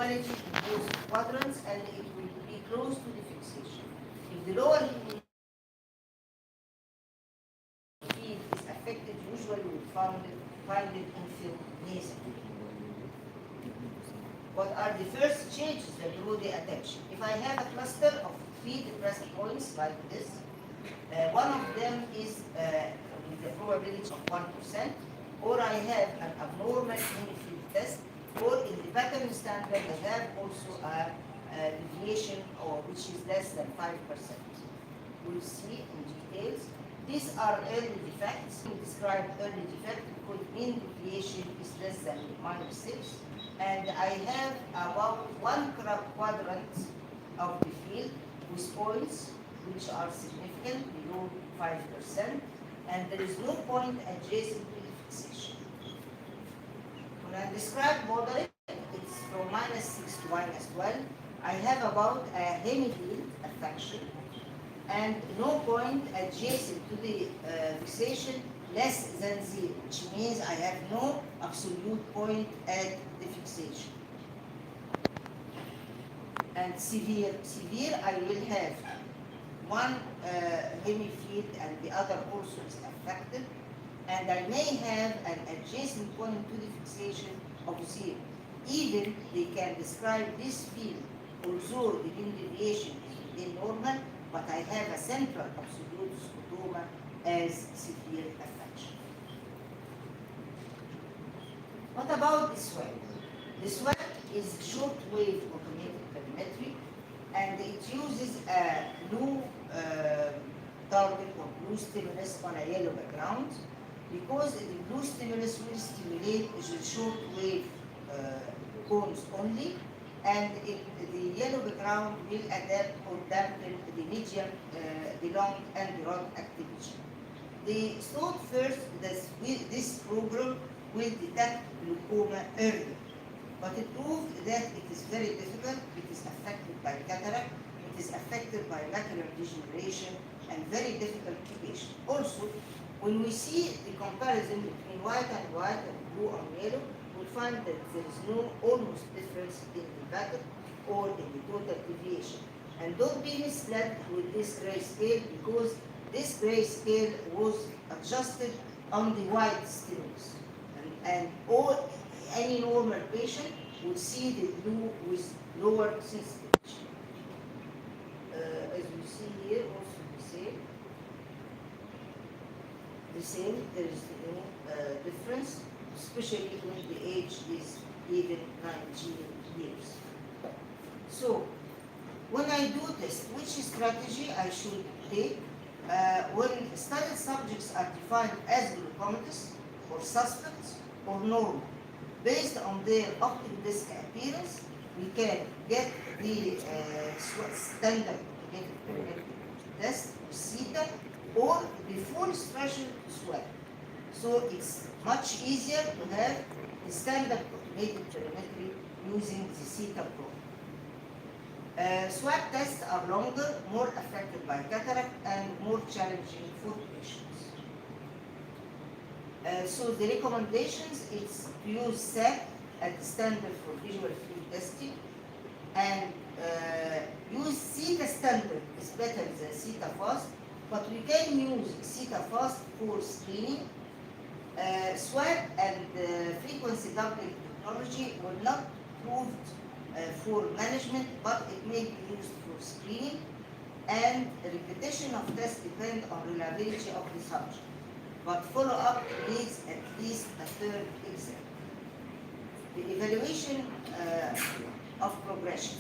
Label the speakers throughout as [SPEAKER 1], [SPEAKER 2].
[SPEAKER 1] equality in both quadrants and it will be close to the fixation. If the lower field is affected, usually we find it in field nasal. What are the first changes that draw the attention? If I have a cluster of 3 depressed points like this, one of them is with the probability of 1%, or I have an abnormal hemifield test, or in the pattern standard I have also a deviation which is less than 5%. We'll see in details. These are early defects. We describe early defect because mean deviation is less than -6. And I have about 1 quadrant of the field with points which are significant, below 5%, and there is no point adjacent to the fixation. When I describe modeling, it's from -6 to -12. I have about a hemifield affection and no point adjacent to the fixation less than 0, which means I have no absolute point at the fixation. And severe, I will have one hemifield and the other also is affected, and I may have an adjacent point to the fixation of 0. Even they can describe this field, although the mean deviation is within normal, but I have a central absolute scotoma as severe affection. What about the SWAT? The SWAT is short-wave automated perimetry, and it uses a blue target or blue stimulus on a yellow background, because the blue stimulus will stimulate the short-wave cones only, and the yellow background will adapt or dampen the medium, the long and the rod activity. They thought first that this program will detect glaucoma early, but it proved that it is very difficult. It is affected by cataract, it is affected by macular degeneration, and very difficult to patient. Also, when we see the comparison between white and white and blue on yellow, we find that there is no almost difference in the pattern or in the total deviation. And don't be misled with this grayscale, because this grayscale was adjusted on the white stimulus. And any normal patient would see the blue with lower sensitivity. As you see here, also the same, there is no difference, especially when the age is even 19 years. So, when I do this, which strategy I should take? When studied subjects are defined as glaucomatous or suspects or normal, based on their optic disc appearance, we can get the standard test, CETA, or the full stretching SWAT. So it's much easier to have the standard automated perimetry using the CETA program. SWAT tests are longer, more affected by cataract, and more challenging for patients. So the recommendations is to use SAP as the standard for visual field testing, and use CETA standard is better than CETA fast, but we can use CETA fast for screening. SWAT and frequency doubling technology were not proved for management, but it may be used for screening, and repetition of tests depend on reliability of the subject. But follow-up needs at least a third exam. The evaluation of progression.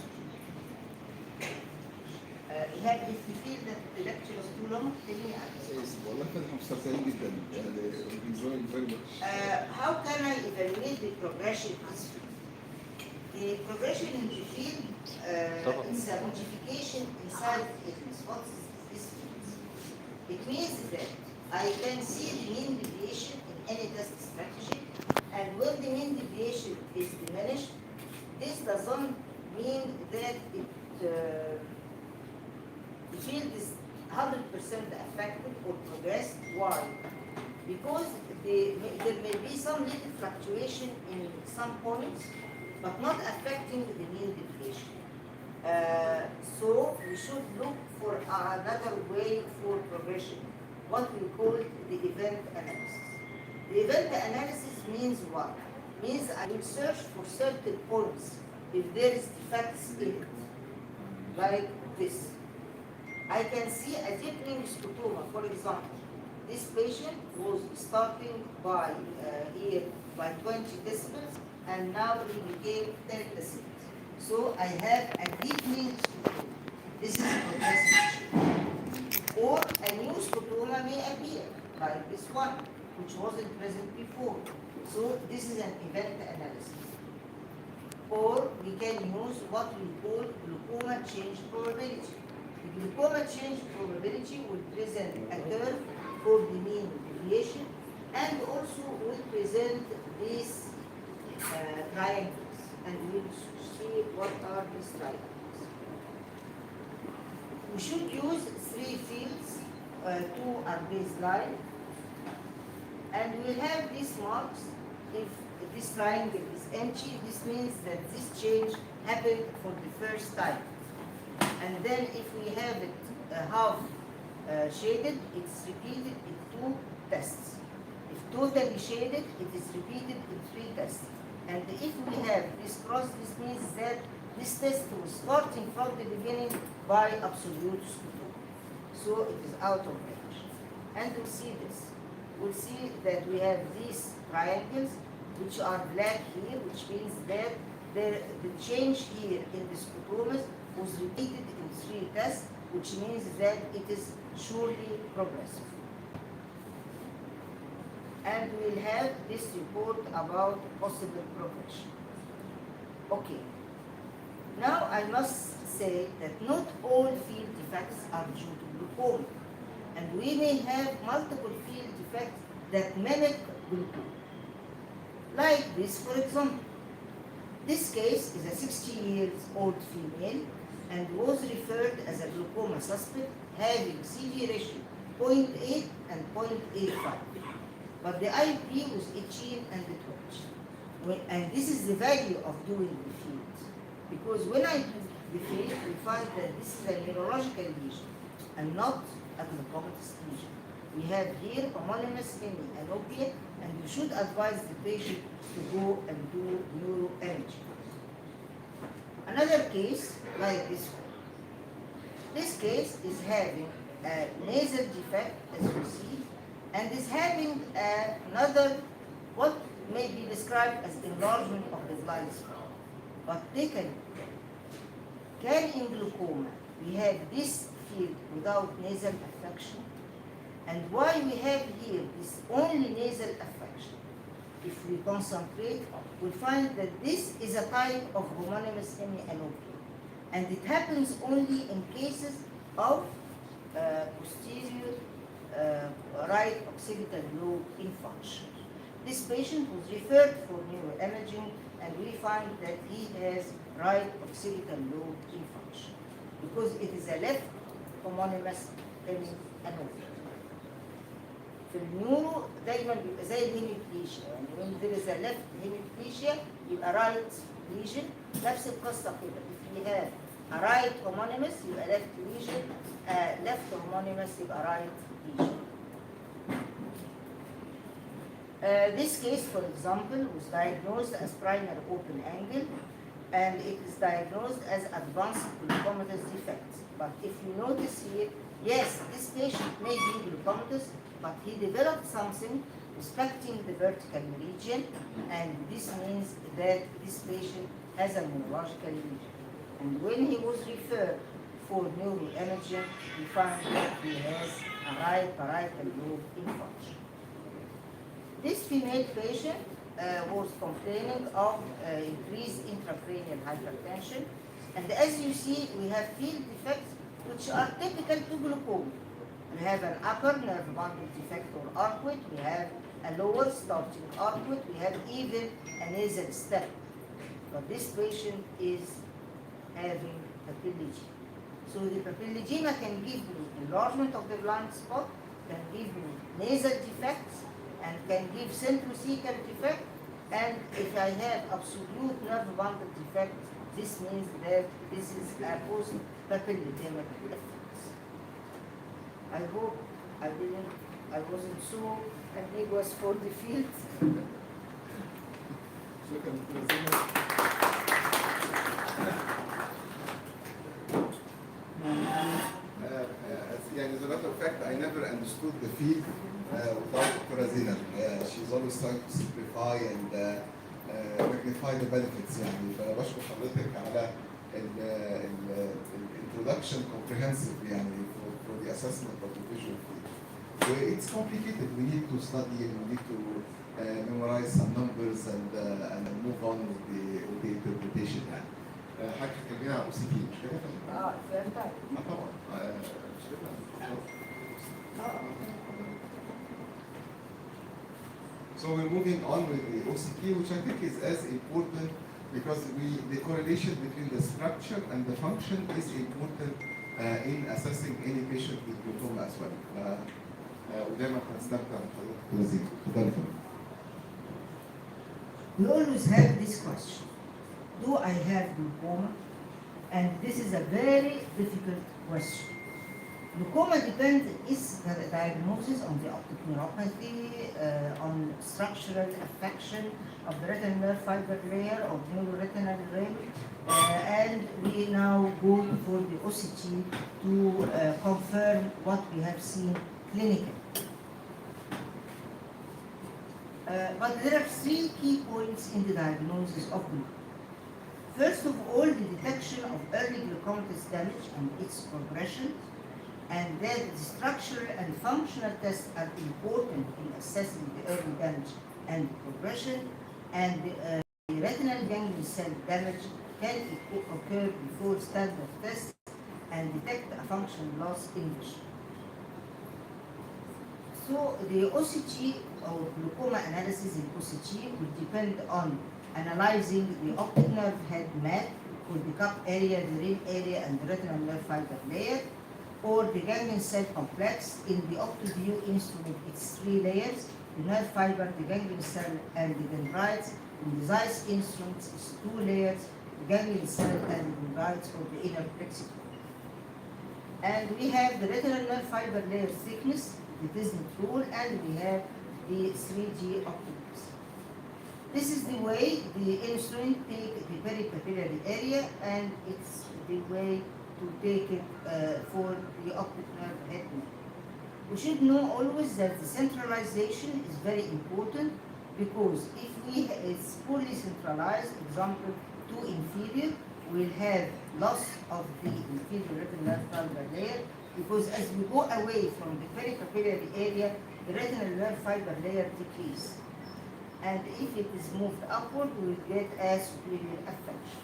[SPEAKER 1] Ihab, if you feel that the lecture is too long, tell me.
[SPEAKER 2] والله احنا مستمتعين جدا يعني enjoying very much.
[SPEAKER 1] How can I evaluate the progression in this field? The progression in the field is a modification inside the thickness. What is this means? It means that I can see the mean deviation in any test strategy, and when the mean deviation is diminished, this doesn't mean that the field is 100% affected or progressed. Why? Because there may be some little fluctuation in some points, but not affecting the mean deviation. So we should look for another way for progression, what we call the event analysis. The event analysis means what? Means I will search for certain points if there is defects in it, like this. I can see a deepening scotoma, for example. This patient was starting by here by 20 decibels and now he became 10 decibels. So I have a deepening scotoma. This is progressive. Or a new scotoma may appear, like this one, which wasn't present before. So this is an event analysis. Or we can use what we call glaucoma change probability. The glaucoma change probability will present a curve for the mean deviation and also will present these triangles, and we'll see what are these triangles. We should use 3 fields, 2 are baseline, and we'll have these marks. If this triangle is empty, this means that this change happened for the first time. And then if we have it half shaded, it's repeated in 2 tests. If totally shaded, it is repeated in 3 tests. And if we have this cross, this means that this test was starting from the beginning by absolute scotoma. So it is out of range. And we'll see this. We'll see that we have these triangles which are black here, which means that the change here in the scotomas was repeated in 3 tests, which means that it is surely progressive. And we'll have this report about possible progression. Okay. Now I must say that not all field defects are due to glaucoma, and we may have multiple field defects that mimic glaucoma. Like this, for example. This case is a 60-year-old female and was referred as a glaucoma suspect having CV ratio 0.8 and 0.85. But the IP was 18 and 20. And this is the value of doing the field. Because when I do the field, we find that this is a neurological lesion and not a glaucomatous lesion. We have here homonymous hemianopia, and you should advise the patient to go and do neuroimaging. Another case like this one. This case is having a nasal defect, as you see, and is having another, what may be described as enlargement of the blind spot. But take a look. Carrying glaucoma, we have this field without nasal affection. And why we have here this only nasal affection? If we concentrate, we find that this is a type of homonymous hemianopia. And it happens only in cases of posterior right occipital lobe infarction. This patient was referred for neuroimaging, and we find that he has right occipital lobe infarction because it is a left homonymous hemianopia. في النيورو دايما بيبقى زي الهيميبليشيا، يعني when there is a left hemiplegia يبقى right lesion. نفس القصة كده. If we have a right homonymous يبقى left lesion, left homonymous يبقى right lesion. This case, for example, was diagnosed as primary open angle, and it is diagnosed as advanced glaucomatous defect. But if you notice here, yes, this patient may be glaucomatous, but he developed something respecting the vertical meridian, and this means that this patient has a neurological lesion. And when he was referred for neuroimaging, we found that he has a right parietal lobe infarction. This female patient was complaining of increased intracranial hypertension, and as you see, we have field defects which are typical to glaucoma. We have an upper nerve bundle defect or arcuate, we have a lower starting arcuate, we have even a nasal step. But this patient is having papilledema. So the papilledema can give you enlargement of the blind spot, can give you nasal defects, and can give centrocecal defect, And if I have absolute nerve bundle defect, this means that this is a post-papilledema defect. I hope I wasn't so ambiguous for the field.
[SPEAKER 2] شكرا جزيلا. يعني as a matter of fact, I never understood the field without Dr. Zina. She's always trying to simplify and magnify the benefits يعني. فأنا بشكر حضرتك على introduction comprehensive يعني for the assessment of the visual field. So it's complicated. We need to study and we need to memorize some numbers and move on with the interpretation يعني. حضرتك اتكلمنا عن OCT مش كده؟
[SPEAKER 1] فهمت.
[SPEAKER 2] طبعا. مش كده؟ So we're moving on with the OCT, which I think is as important because the correlation between the structure and the function is important in assessing any patient with glaucoma as well. ودايما هنستمتع بحضرتك وزير. اتفضل.
[SPEAKER 1] We always have this question. Do I have glaucoma? And this is a very difficult question. Glaucoma depends is the diagnosis on the optic neuropathy, on structural affection of the retinal nerve fiber layer of neuroretinal ring, and we now go for the OCT to confirm what we have seen clinically. But there are three key points in the diagnosis of glaucoma. First of all, the detection of early glaucomatous damage and its progression, and then the structural and functional tests are important in assessing the early damage and progression, and the retinal ganglion cell damage can occur before standard tests and detect a function loss in vision. So the OCT or glaucoma analysis in OCT will depend on analyzing the optic nerve head map for the cup area, the rim area, and the retinal nerve fiber layer, or the ganglion cell complex. In the OptiView instrument, it's 3 layers: the nerve fiber, the ganglion cell, and the dendrites. In the Zeiss instruments, it's 2 layers: the ganglion cell and the dendrites for the inner plexus. And we have the retinal nerve fiber layer thickness, the Disney rule, and we have the 3G optics. This is the way the instrument take the peripapillary area, and it's the way to take it for the optic nerve head map. We should know always that the centralization is very important, because if it's fully centralized, example 2 inferior, we'll have loss of the inferior retinal nerve fiber layer, because as we go away from the peripapillary area, the retinal nerve fiber layer decreases. And if it is moved upward, we will get a superior affection.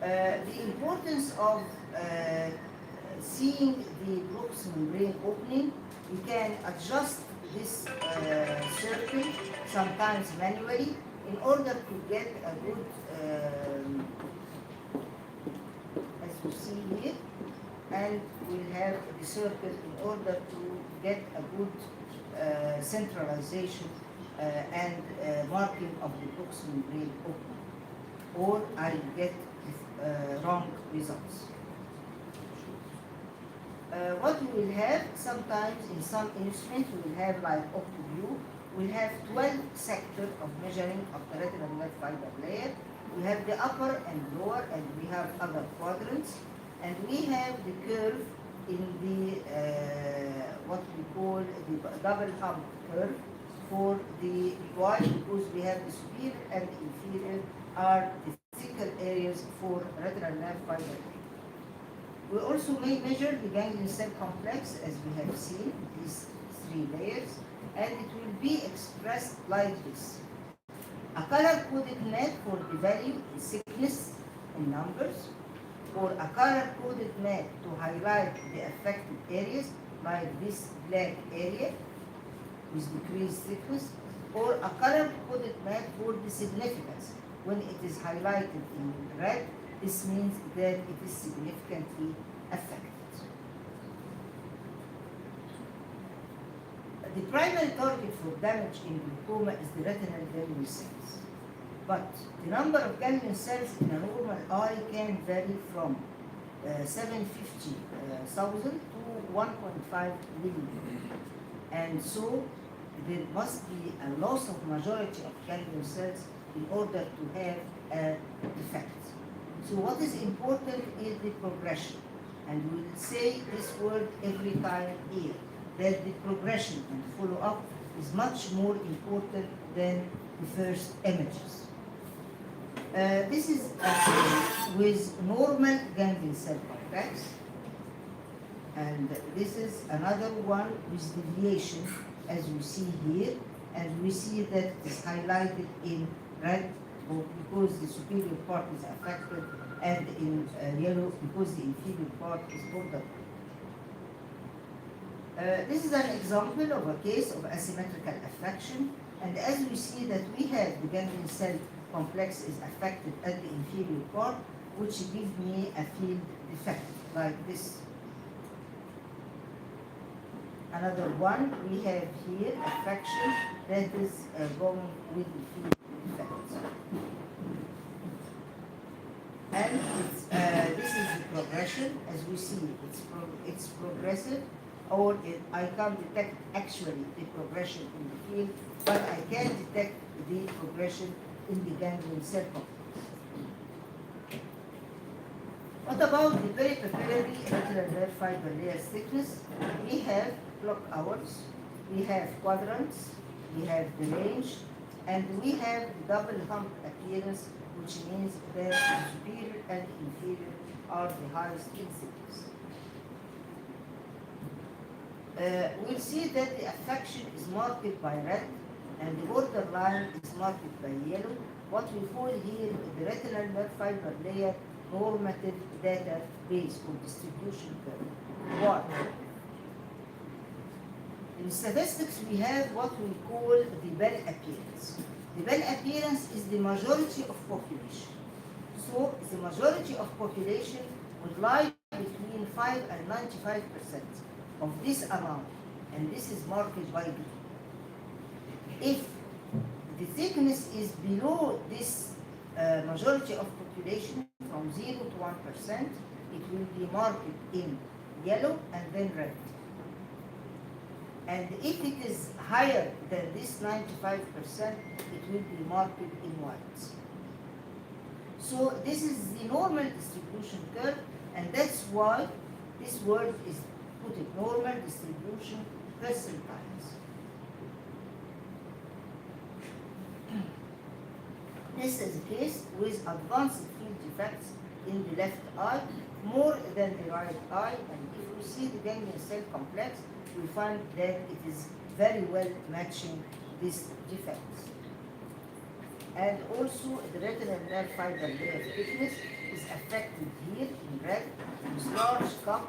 [SPEAKER 1] The importance of seeing the proximal brain opening, we can adjust this circle, sometimes manually, in order to get a good, as you see here, and we'll have the circle in order to get a good centralization and marking of the proximal brain opening, or I get wrong results. What we will have, sometimes in some instruments, we will have like OptiView, we'll have 12 sectors of measuring of the retinal nerve fiber layer. We have the upper and lower, and we have other quadrants, and we have the curve in the what we call the double hump curve for the why, because we have the superior and inferior are the thicker areas for retinal nerve fiber. We also may measure the ganglion cell complex, as we have seen, these 3 layers, and it will be expressed like this. A color-coded map for the value, the thickness in numbers, or a color-coded map to highlight the affected areas, like this black area with decreased thickness, or a color-coded map for the significance. When it is highlighted in red, this means that it is significantly affected. The primary target for damage in glaucoma is the retinal ganglion cells. But the number of ganglion cells in a normal eye can vary from 750,000 to 1.5 million. And so there must be a loss of majority of ganglion cells in order to have a defect. So what is important is the progression. And we will say this word every time here, that the progression and follow-up is much more important than the first images. This is with normal ganglion cell complex, and this is another one with deviation, as we see here, and we see that it is highlighted in red because the superior part is affected, and in yellow because the inferior part is border. This is an example of a case of asymmetrical affection, and as we see that we have the ganglion cell complex is affected at the inferior part, which gives me a field defect like this. Another one, we have here affection that is going with the field defect. And this is the progression, as we see, it's progressive, or I can't detect actually the progression in the field, but I can detect the progression in the ganglion cell complex. What about the peripapillary retinal nerve fiber layer thickness? We have clock hours, we have quadrants, we have the range, and we have the double hump appearance, which means that the superior and inferior are the highest in thickness. We'll see that the affection is marked by red, and the borderline is marked by yellow. What we call here the retinal nerve fiber layer normative database or distribution curve. Why? In statistics, we have what we call the Bell appearance. The Bell appearance is the majority of population. So the majority of population would lie between 5 and 95% of this amount, and this is marked by green. If the thickness is below this majority of population from 0 to 1%, it will be marked in yellow and then red. And if it is higher than this 95%, it will be marked in white. So this is the normal distribution curve, and that's why this word is put in normal distribution percentiles. This is a case with advanced field defects in the left eye, more than the right eye, and if we see the ganglion cell complex, we find that it is very well matching these defects. And also the retinal nerve fiber layer thickness is affected here in red, with large cup,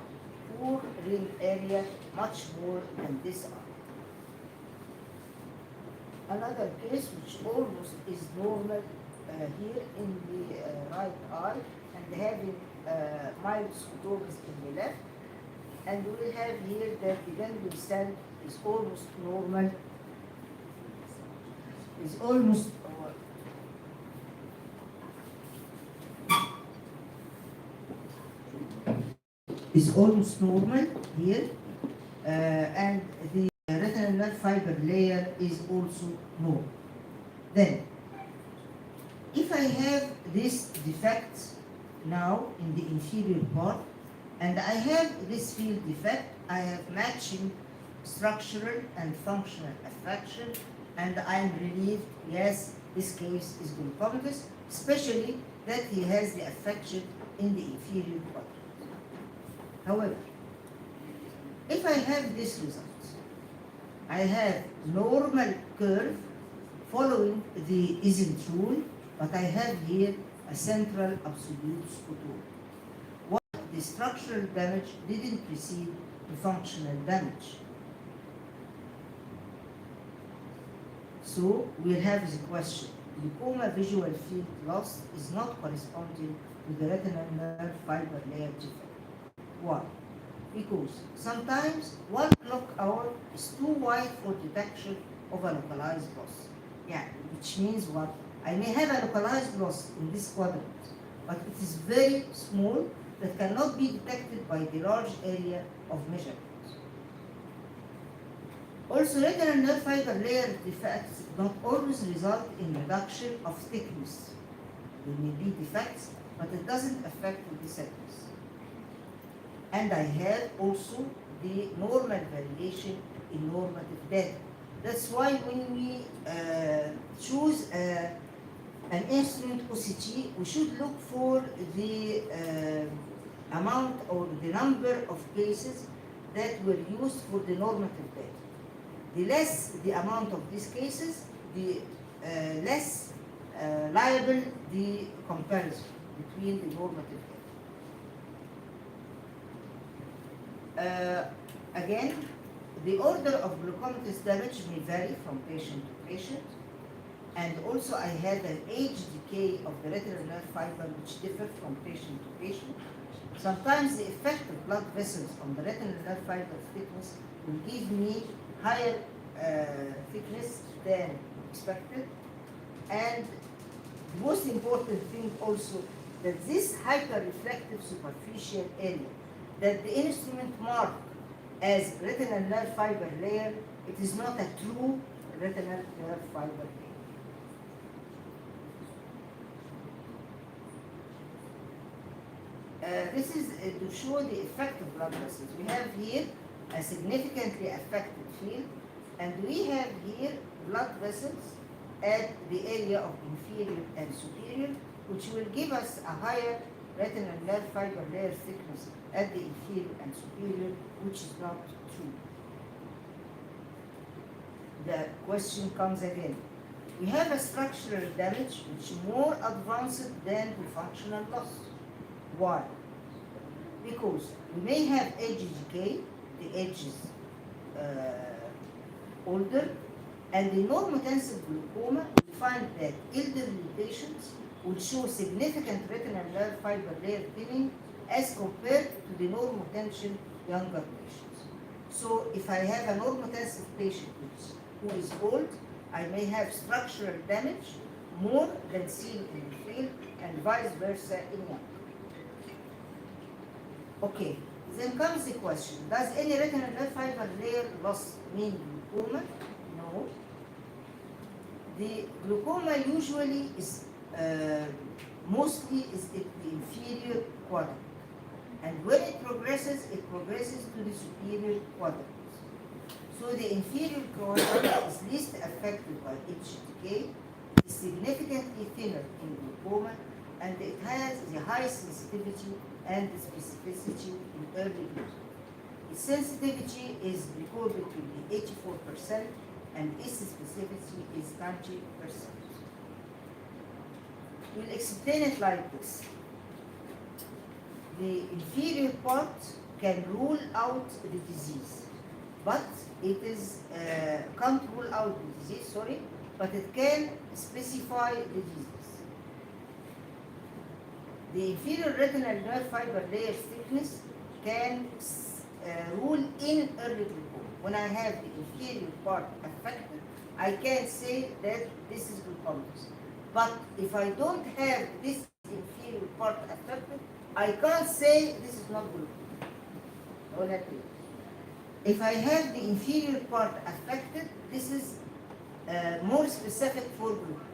[SPEAKER 1] poor ring area, much more than this eye. Another case which almost is normal here in the right eye, and having mild scotomas in the left, and we will have here that the ganglion cell is almost normal, is almost normal here, and the retinal nerve fiber layer is also normal. Then, if I have this defect now in the inferior part, and I have this field defect, I have matching structural and functional affection, and I'm relieved, yes, this case is glaucomatous, especially that he has the affection in the inferior part. However, if I have this result, I have normal curve following the Isn't rule, but I have here a central absolute scotoma. What the structural damage didn't precede the functional damage. So we'll have the question. Glaucoma visual field loss is not corresponding to the retinal nerve fiber layer defect. Why? Because sometimes 1 clock hour is too wide for detection of a localized loss. Yeah, which means what? I may have a localized loss in this quadrant, but it is very small that cannot be detected by the large area of measurement. Also, retinal nerve fiber layer defects not always result in reduction of thickness. There may be defects, but it doesn't affect the thickness. And I have also the normal variation in normative data. That's why when we choose an instrument OCT, we should look for the amount or the number of cases that were used for the normative data. The less the amount of these cases, the less liable the comparison between the normative data. Again, the order of glucomatous damage may vary from patient to patient. And also I had an age decay of the retinal nerve fiber which differ from patient to patient. Sometimes the effect of blood vessels on the retinal nerve fiber thickness will give me higher thickness than expected. And the most important thing also that this hyperreflective superficial area that the instrument marked as retinal nerve fiber layer, it is not a true retinal nerve fiber layer. This is to show the effect of blood vessels. We have here a significantly affected field, and we have here blood vessels at the area of inferior and superior, which will give us a higher retinal nerve fiber layer thickness at the inferior and superior, which is not true. The question comes again. We have a structural damage which is more advanced than the functional loss. Why? Because we may have age decay, the age is older, and in normotensive glaucoma, we find that elderly patients will show significant retinal nerve fiber layer thinning as compared to the normotension younger patients. So if I have a normotensive patient who is old, I may have structural damage more than seen in the field, and vice versa in young. Okay, then comes the question, does any retinal nerve fiber layer loss mean glaucoma? No. The glaucoma usually is mostly is at the inferior quadrant. And when it progresses to the superior quadrant. So the inferior quadrant is least affected by age decay, is significantly thinner in glaucoma, and it has the highest sensitivity and specificity in early glaucoma. Its sensitivity is recorded to be 84%, and its specificity is 90%. We'll explain it like this. The inferior part can rule out the disease, but it is can't rule out the disease, but it can specify the disease. The inferior retinal nerve fiber layer thickness can rule in early glaucoma. When I have the inferior part affected, I can say that this is glaucomatous. But if I don't have this inferior part affected, I can't say this is not glaucoma. If I have the inferior part affected, this is more specific for glaucoma.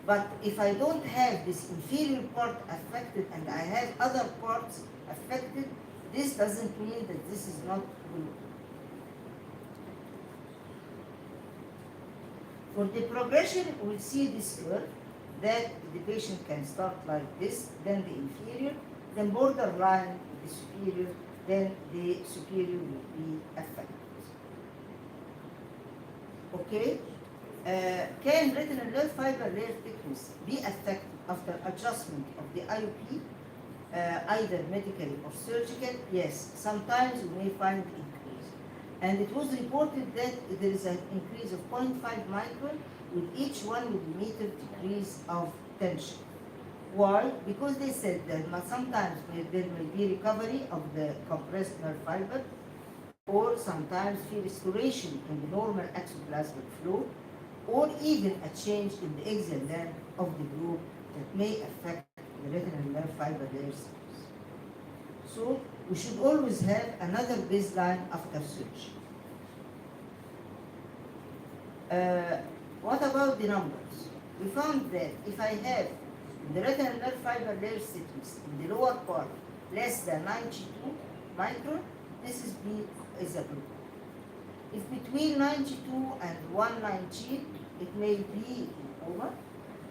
[SPEAKER 1] But if I don't have this inferior part affected and I have other parts affected, this doesn't mean that this is not glaucoma. For the progression, we'll see this curve that the patient can start like this, then the inferior, then borderline the superior, then the superior will be affected. Okay? Can retinal nerve fiber layer thickness be affected after adjustment of the IOP, either medically or surgical? Yes, sometimes we may find increase. And it was reported that there is an increase of 0.5 micron with each 1 millimeter decrease of tension. Why? Because they said that sometimes there may be recovery of the compressed nerve fiber, or sometimes see restoration in the normal exoplasmic flow, or even a change in the axial length of the groove that may affect the retinal nerve fiber layer cells. So we should always have another baseline after surgery. What about the numbers? We found that if I have the retinal nerve fiber layer thickness in the lower part less than 92 micron, this is B is a glaucoma. If between 92 and 119, it may be glaucoma,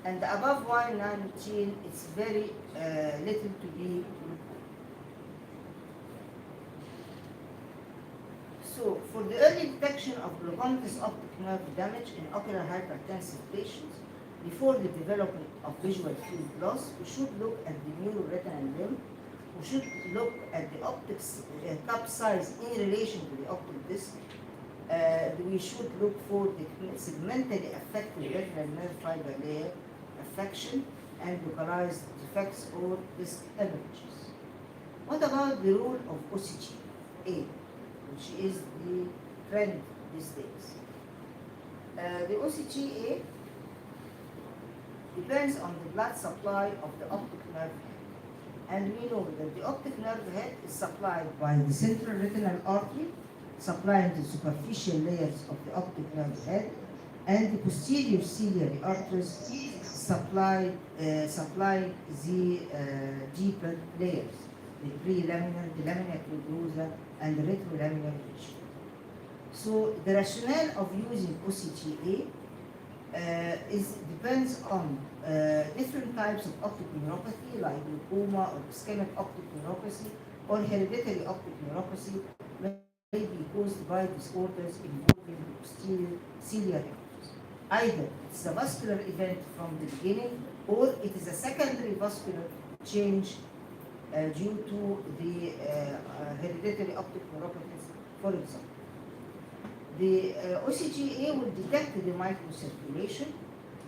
[SPEAKER 1] and above 119, it's very little to be glaucoma. So, for the early detection of glaucomatous optic nerve damage in ocular hypertensive patients, before the development of visual field loss, we should look at the neuroretinal limb. We should look at the optic cup size in relation to the optic disc. We should look for the segmentally affected retinal nerve fiber layer affection and localized defects or disc hemorrhages. What about the role of OCG-A, which is the trend these days? The OCG-A depends on the blood supply of the optic nerve head. And we know that the optic nerve head is supplied by the central retinal artery, supplying the superficial layers of the optic nerve head, and the posterior ciliary arteries supplying the deeper layers, the prelaminar, the lamina tuberosa, and the retrolaminar region. So the rationale of using OCG-A depends on different types of optic neuropathy, like glaucoma or ischemic optic neuropathy, or hereditary optic neuropathy may be caused by disorders involving the posterior ciliary arteries. Either it's a vascular event from the beginning, or it is a secondary vascular change due to the hereditary optic neuropathies, for example. The OCG-A will detect the microcirculation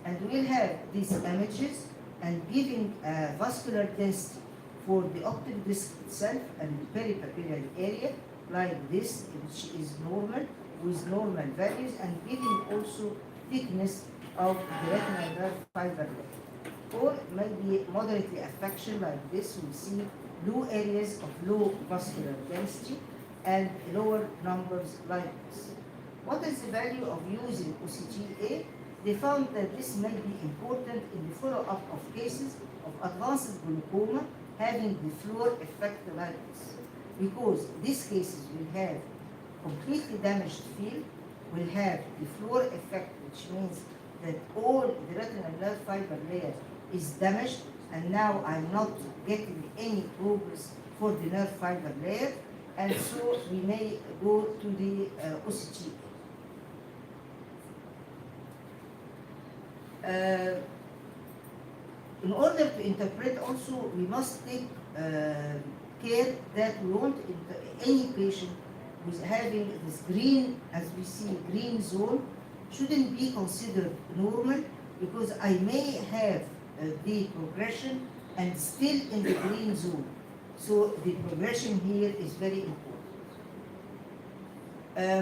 [SPEAKER 1] and will have these images and giving vascular density for the optic disc itself and the peripapillary area like this, which is normal with normal values, and giving also thickness of the retinal nerve fiber layer. Or maybe moderately affection like this, we see low areas of low vascular density and lower numbers like this. What is the value of using OCG-A? They found that this may be important in the follow-up of cases of advanced glaucoma having the floor effect like this, because these cases will have completely damaged field, will have the floor effect, which means that all the retinal nerve fiber layer is damaged, and now I'm not getting any progress for the nerve fiber layer, and so we may go to the OCG-A. In order to interpret also, we must take care that we won't any patient who is having this green, as we see, green zone, shouldn't be considered normal, because I may have the progression and still in the green zone. So the progression here is very important.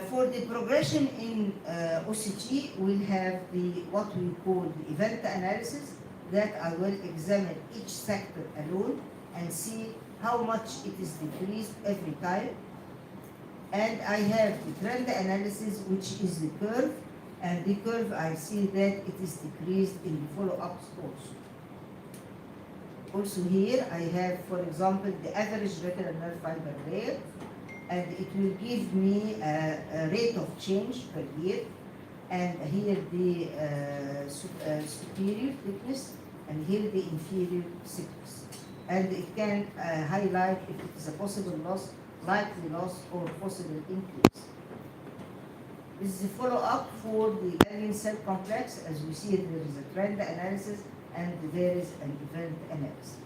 [SPEAKER 1] For the progression in OCG, we'll have what we call the event analysis, that I will examine each sector alone and see how much it is decreased every time. And I have the trend analysis, which is the curve, and the curve I see that it is decreased in the follow-ups also. Also here I have, for example, the average retinal nerve fiber layer, and it will give me a rate of change per year, and here the superior thickness, and here the inferior thickness. And it can highlight if it is a possible loss, likely loss, or possible increase. This is a follow-up for the ganglion cell complex. As we see, there is a trend analysis and there is an event analysis.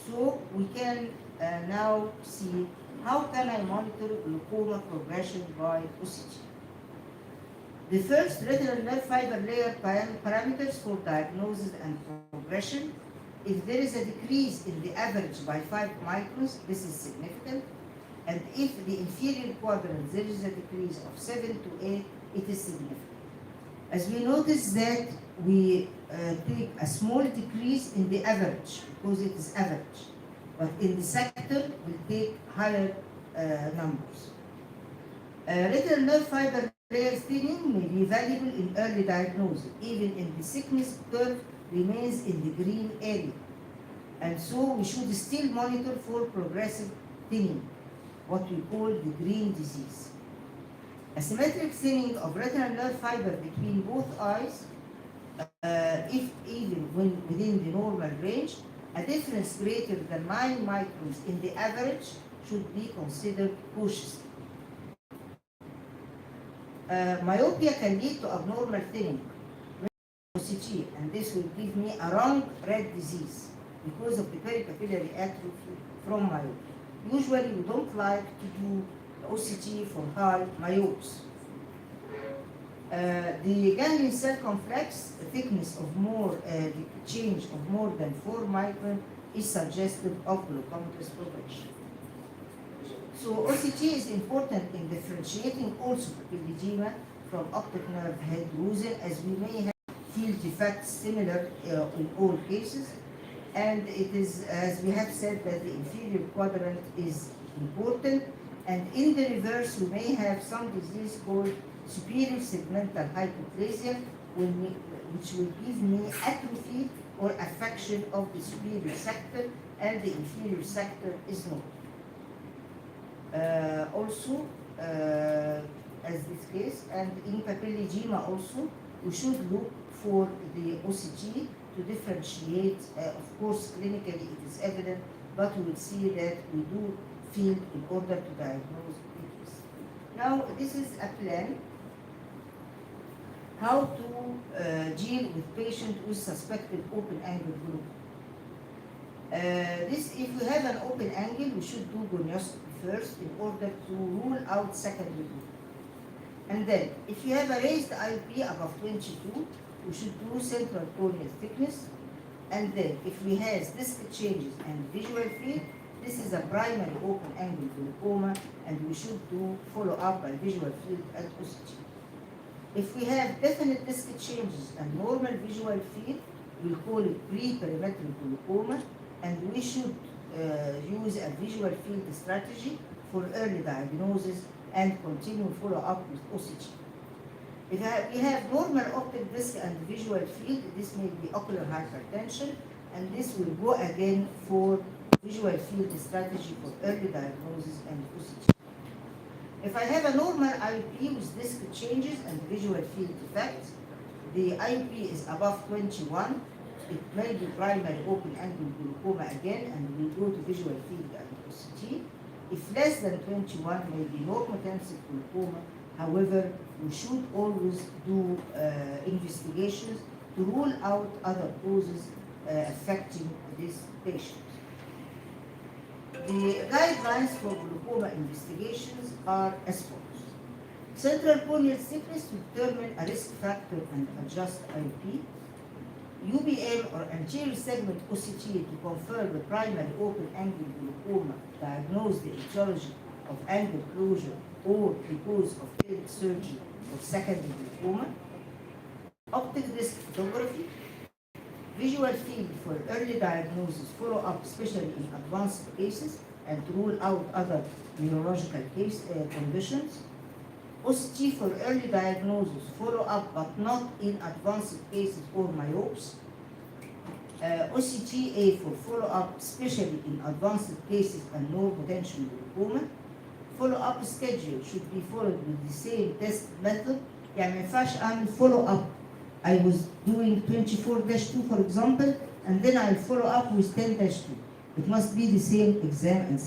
[SPEAKER 1] So we can now see how can I monitor glaucoma progression by OCG. The first retinal nerve fiber layer parameters for diagnosis and progression. If there is a decrease in the average by 5 microns, this is significant. And if the inferior quadrant there is a decrease of 7 to 8, it is significant. As we notice that we take a small decrease in the average because it is average, but in the sector we take higher numbers. Retinal nerve fiber layer thinning may be valuable in early diagnosis, even if the thickness curve remains in the green area. And so we should still monitor for progressive thinning, what we call the green disease. Asymmetric thinning of retinal nerve fiber between both eyes, if even when within the normal range, a difference greater than 9 microns in the average should be considered cautiously. Myopia can lead to abnormal thinning, OCT, and this will give me a wrong red disease because of the pericapillary atrophy from myopia. Usually we don't like to do OCT for high myopes. The ganglion cell complex thickness of the change of more than 4 micron is suggestive of glaucomatous progression. So OCT is important in differentiating also papilledema from optic nerve head loosen, as we may have field defects similar in all cases. And it is, as we have said, that the inferior quadrant is important. And in the reverse, we may have some disease called superior segmental hypoplasia, which will give me atrophy or affection of the superior sector, and the inferior sector is not. Also, as this case, and in papilledema also, we should look for the OCT to differentiate. Of course, clinically it is evident, but we will see that we do field in order to diagnose it. Now, this is a plan how to deal with patient with suspected open angle glaucoma. If we have an open angle, we should do gonioscopy first in order to rule out secondary glaucoma. And then, if you have a raised IOP above 22, we should do central corneal thickness. And then, if we have disc changes and visual field, this is a primary open angle glaucoma, and we should do follow-up by visual field and OCT. If we have definite disc changes and normal visual field, we call it pre-perimetric glaucoma, and we should use a visual field strategy for early diagnosis and continue follow-up with OCT. If we have normal optic disc and visual field, this may be ocular hypertension, and this will go again for visual field strategy for early diagnosis and OCT. If I have a normal IOP with disc changes and visual field defects, the IOP is above 21, it may be primary open angle glaucoma again, and we go to visual field and OCT. If less than 21, may be normotensive glaucoma. However, we should always do investigations to rule out other causes affecting this patient. The guidelines for glaucoma investigations are as follows. Central corneal thickness to determine a risk factor and adjust IOP. UBM or anterior segment OCT to confirm the primary open angle glaucoma, diagnose the etiology of angle closure or because of failed surgery or secondary glaucoma. Optic disc photography. Visual field for early diagnosis, follow-up, especially in advanced cases, and to rule out other neurological conditions. OCT for early diagnosis, follow-up, but not in advanced cases or myopes. OCTA for follow-up, especially in advanced cases and no potential glaucoma. Follow-up schedule should be followed with the same test method. يعني ما ينفعش أعمل follow-up. I was doing 24-2, for example, and then I'll follow up with 10-2. It must be the same exam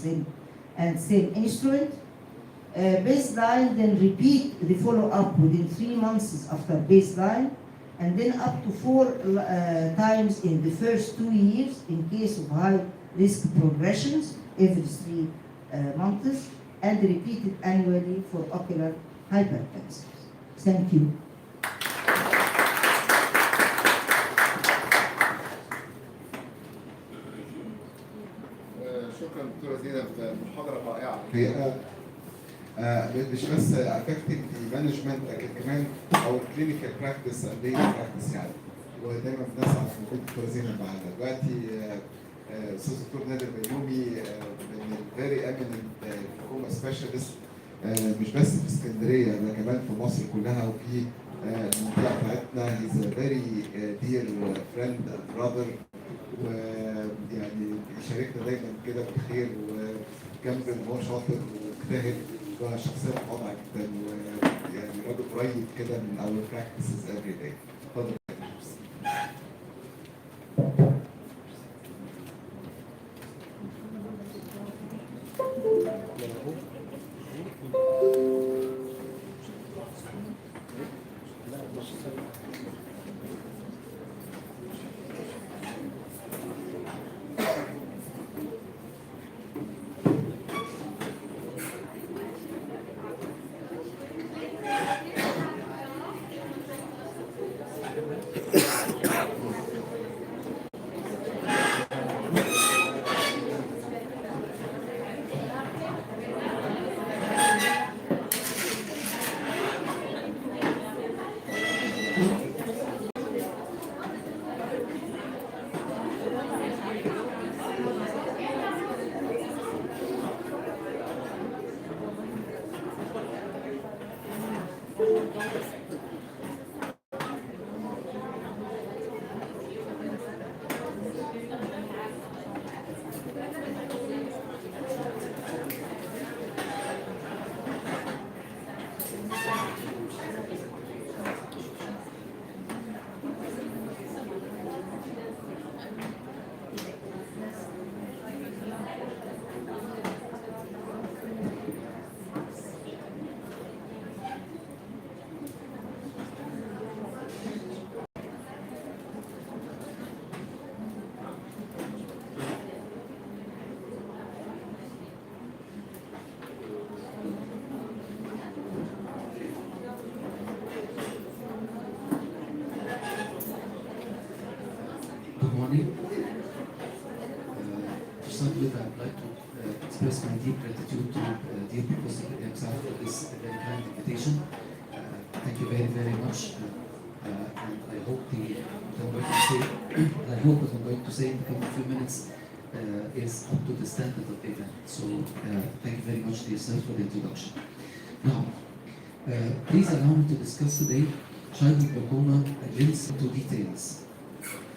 [SPEAKER 1] and same instrument. Baseline, then repeat the follow-up within 3 months after baseline, and then up to 4 times in the first 2 years in case of high-risk progressions every 3 months, and repeated annually for ocular hypertension. Thank you.
[SPEAKER 3] شكرا دكتوره زينب، محاضره رائعه.
[SPEAKER 2] هي مش بس affecting the management لكن كمان our clinical practice and daily practice يعني. ودايما بنسعى في وجود دكتوره زينب معانا. دلوقتي استاذ دكتور نادر بيومي من very eminent glaucoma specialist مش بس في اسكندريه ده كمان في مصر كلها وفي المنطقه بتاعتنا. he's a very dear friend and brother ويعني بيشاركنا دايما كده بالخير وجنب ان هو شاطر ومجتهد وشخصيه متواضعه جدا ويعني راجل قريب كده من our practices every day. اتفضل.
[SPEAKER 4] Good morning. To start with, I would like to express my deep gratitude to dear Professor Exar for this very kind invitation. Thank you very, very much. And I hope what I'm going to say, what I'm going to say in a few minutes is up to the standard of the event. So thank you very much, dear sir, for the introduction. Now, please allow me to discuss today childhood glaucoma against into details.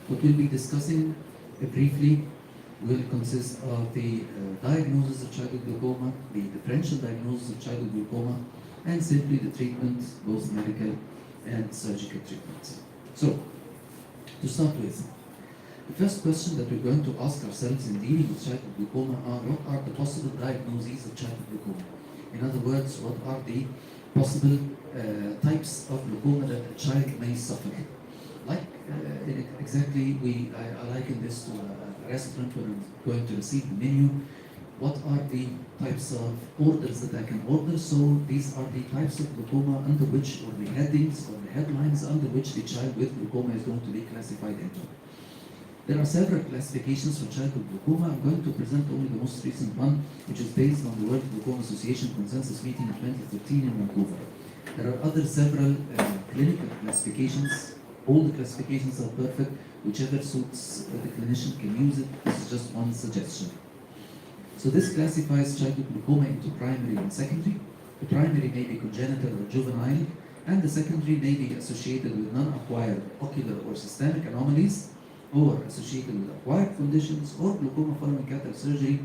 [SPEAKER 4] What we'll be discussing briefly will consist of the diagnosis of childhood glaucoma, the differential diagnosis of childhood glaucoma, and simply the treatment, both medical and surgical treatment. So, to start with, the first question that we're going to ask ourselves in dealing with childhood glaucoma are what are the possible diagnoses of childhood glaucoma? In other words, what are the possible types of glaucoma that a child may suffer? Like exactly, I liken this to a restaurant when I'm going to receive the menu. What are the types of orders that I can order? So these are the types of glaucoma under which, or the headings or the headlines under which the child with glaucoma is going to be classified into. There are several classifications for childhood glaucoma. I'm going to present only the most recent one, which is based on the World Glaucoma Association consensus meeting in 2013 in Vancouver. There are other several clinical classifications. All the classifications are perfect. Whichever suits the clinician can use it. This is just one suggestion. So this classifies childhood glaucoma into primary and secondary. The primary may be congenital or juvenile, and the secondary may be associated with non-acquired ocular or systemic anomalies, or associated with acquired conditions, or glaucoma following cataract surgery,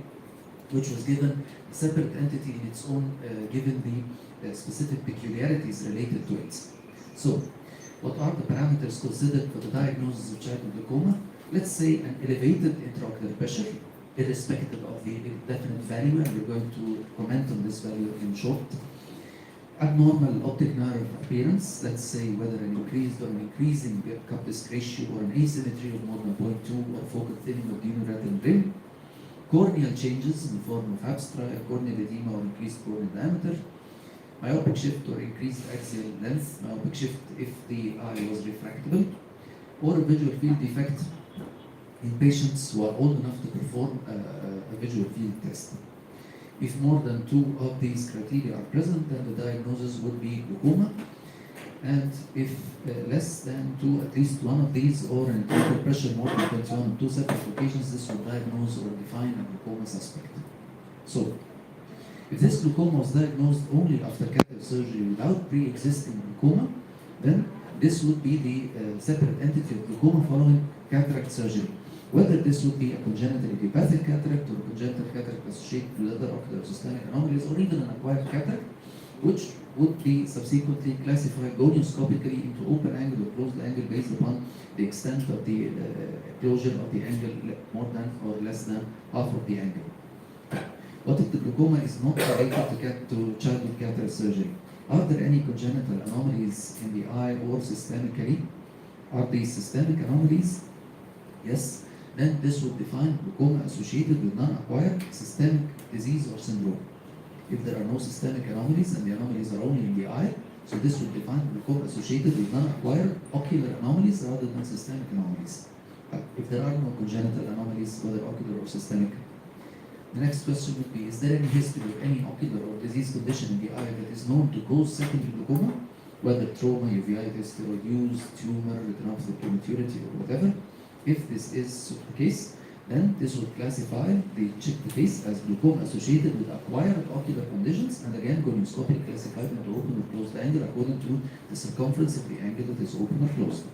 [SPEAKER 4] which was given a separate entity in its own, given the specific peculiarities related to it. So, what are the parameters considered for the diagnosis of childhood glaucoma? Let's say an elevated intraocular pressure, irrespective of the definite value, and we're going to comment on this value in short. Abnormal optic nerve appearance, let's say whether an increased or an increasing cup disc ratio or an asymmetry of more than 0.2 or focal thinning of the unilateral rim. Corneal changes in the form of abstra, corneal edema or increased corneal diameter. Myopic shift or increased axial length, myopic shift if the eye was refractable, or a visual field defect in patients who are old enough to perform a visual field test. If more than 2 of these criteria are present, then the diagnosis would be glaucoma. And if less than 2, at least one of these, or in intraocular pressure more than 21 on 2 separate occasions, this would diagnose or define a glaucoma suspect. So, if this glaucoma was diagnosed only after cataract surgery without pre-existing glaucoma, then this would be the separate entity of glaucoma following cataract surgery. Whether this would be a congenital idiopathic cataract or a congenital cataract associated with other ocular systemic anomalies, or even an acquired cataract, which would be subsequently classified gonioscopically into open angle or closed angle based upon the extent of the closure of the angle more than or less than half of the angle. What if the glaucoma is not related to childhood cataract surgery? Are there any congenital anomalies in the eye or systemically? Are these systemic anomalies? Yes. Then this would define glaucoma associated with non-acquired systemic disease or syndrome. If there are no systemic anomalies and the anomalies are only in the eye, so this would define glaucoma associated with non-acquired ocular anomalies rather than systemic anomalies. If there are no congenital anomalies, whether ocular or systemic, the next question would be, is there any history of any ocular or disease condition in the eye that is known to cause secondary glaucoma, whether trauma, uveitis, steroid use, tumor, retinopathy, prematurity, or whatever? If this is the case, then this would classify the case as glaucoma associated with acquired ocular conditions, and again gonioscopically classified into open or closed angle according to the circumference of the angle that is open or closed.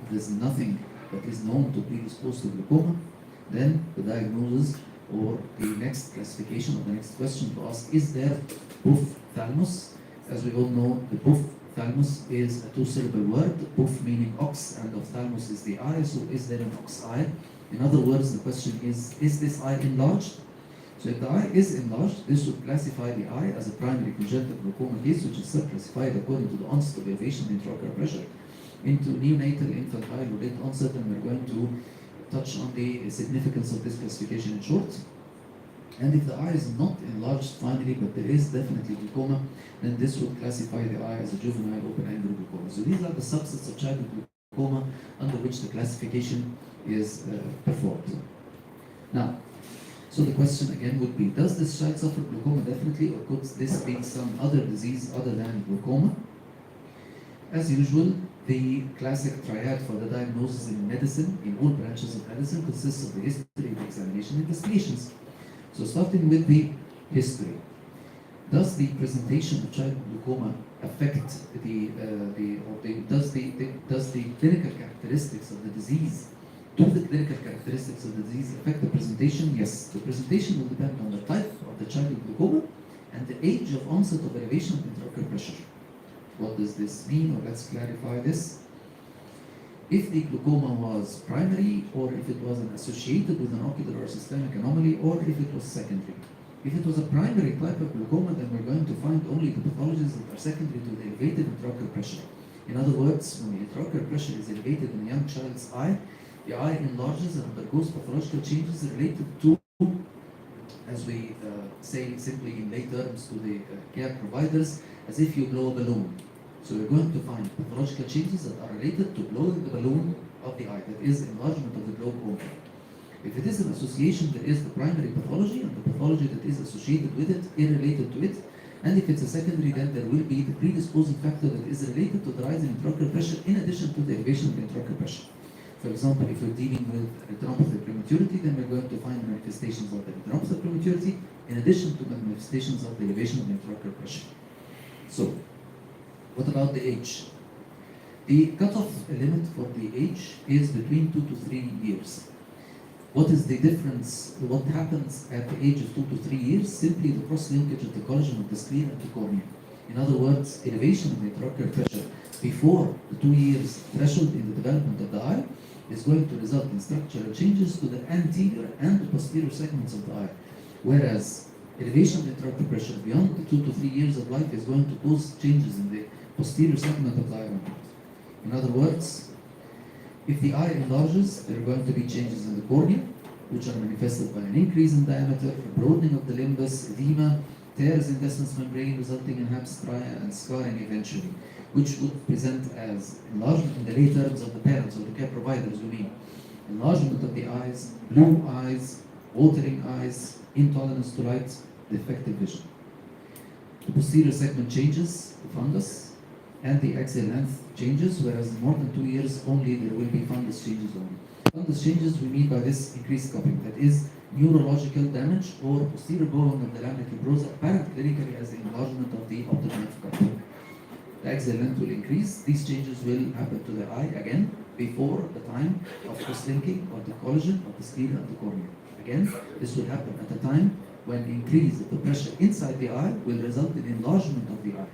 [SPEAKER 4] If there's nothing that is known to predispose to glaucoma, then the diagnosis or the next classification or the next question to ask, is there ophthalmos? As we all know, the ophthalmos is a 2-syllable word, oph meaning ox and ophthalmos is the eye, so is there an ox eye? In other words, the question is this eye enlarged? So if the eye is enlarged, this would classify the eye as a primary congenital glaucoma case, which is subclassified according to the onset of elevation in intraocular pressure into neonatal, infantile, or late onset, and we're going to touch on the significance of this classification in short. And if the eye is not enlarged finally, but there is definitely glaucoma, then this would classify the eye as a juvenile open-angle glaucoma. So these are the subsets of childhood glaucoma under which the classification is performed. Now, so the question again would be, does this child suffer glaucoma definitely, or could this be some other disease other than glaucoma? As usual, the classic triad for the diagnosis in medicine, in all branches of medicine, consists of the history, the examination, and investigations. So starting with the history, does the presentation of childhood glaucoma affect does the clinical characteristics of the disease, do the clinical characteristics of the disease affect the presentation? Yes. The presentation will depend on the type of the childhood glaucoma and the age of onset of elevation of intraocular pressure. What does this mean? Or let's clarify this. If the glaucoma was primary, or if it was associated with an ocular or systemic anomaly, or if it was secondary. If it was a primary type of glaucoma, then we're going to find only the pathologies that are secondary to the elevated intraocular pressure. In other words, when the intraocular pressure is elevated in a young child's eye, the eye enlarges and undergoes pathological changes related to, as we say simply in lay terms to the care providers, as if you blow a balloon. So you're going to find pathological changes that are related to blowing the balloon of the eye, that is enlargement of the glaucoma. If it is an association, there is the primary pathology and the pathology that is associated with it, irrelated to it. And if it's a secondary, then there will be the predisposing factor that is related to the rise in intraocular pressure in addition to the elevation of the intraocular pressure. For example, if we're dealing with retinopathy prematurity, then we're going to find manifestations of the retinopathy prematurity in addition to manifestations of the elevation of the intraocular pressure. So, what about the age? The cutoff limit for the age is between 2 to 3 years. What is the difference? What happens at the age of 2 to 3 years? Simply the cross-linkage of the collagen of the sclera and the cornea. In other words, elevation of the intraocular pressure before the 2 years threshold in the development of the eye is going to result in structural changes to the anterior and the posterior segments of the eye. Whereas elevation of the intraocular pressure beyond the 2 to 3 years of life is going to cause changes in the posterior segment of the eye. In other words, if the eye enlarges, there are going to be changes in the cornea, which are manifested by an increase in diameter, a broadening of the limbus, edema, tears in Descemet's membrane resulting in herpes stria and scarring eventually, which would present as enlargement in the lay terms of the parents or the care providers, enlargement of the eyes, blue eyes, watering eyes, intolerance to light, defective vision. The posterior segment changes, the fundus, and the axial length changes, whereas in more than 2 years only there will be fundus changes only. Fundus changes we mean by this increased cupping, that is neurological damage or posterior bowing of the lamina fibrosa apparent clinically as the enlargement of the optic nerve cup. The axial length will increase. These changes will happen to the eye again before the time of cross-linking of the collagen of the sclera and the cornea. Again, this will happen at a time when increase of the pressure inside the eye will result in enlargement of the eye.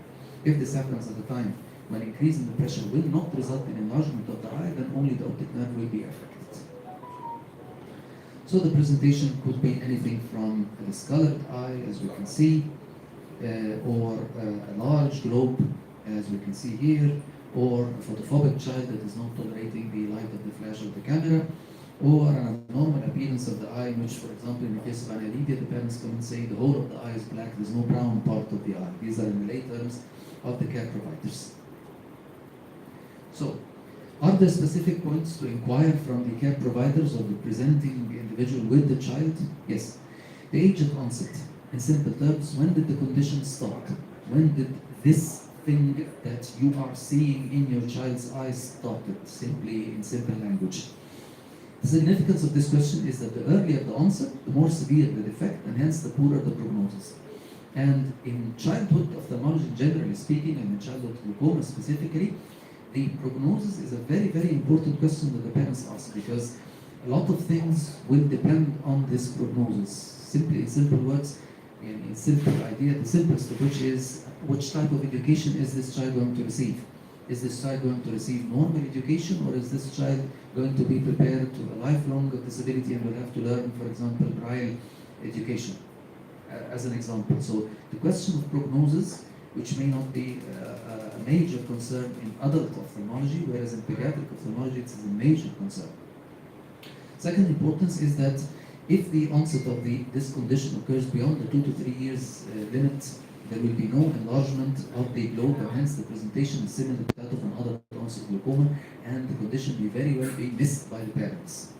[SPEAKER 4] If this happens at a time when increase in the pressure will not result in enlargement of the eye, then only the optic nerve will be affected. So the presentation could be anything from a discolored eye, as we can see, or a large globe, as we can see here, or a photophobic child that is not tolerating the light of the flash of the camera, or an abnormal appearance of the eye, in which, for example, in the case of aniridia, the parents come and say the whole of the eye is black, there's no brown part of the eye. These are in the lay terms of the care providers. So, are there specific points to inquire from the care providers or the presenting individual with the child? Yes. The age of onset. In simple terms, when did the condition start? When did this thing that you are seeing in your child's eyes started? Simply in simple language. The significance of this question is that the earlier the onset, the more severe the defect, and hence the poorer the prognosis. And in childhood ophthalmology, generally speaking, and in childhood glaucoma specifically, the prognosis is a very, very important question that the parents ask, because a lot of things will depend on this prognosis. Simply, in simple words, in simple idea, the simplest of which is which type of education is this child going to receive? Is this child going to receive normal education, or is this child going to be prepared to a lifelong disability and will have to learn, for example, Braille education, as an example? So the question of prognosis, which may not be a major concern in adult ophthalmology, whereas in pediatric ophthalmology it is a major concern. Second importance is that if the onset of this condition occurs beyond the 2 to 3 years limit, there will be no enlargement of the globe, and hence the presentation is similar to that of an adult onset glaucoma, and the condition may very well be missed by the parents.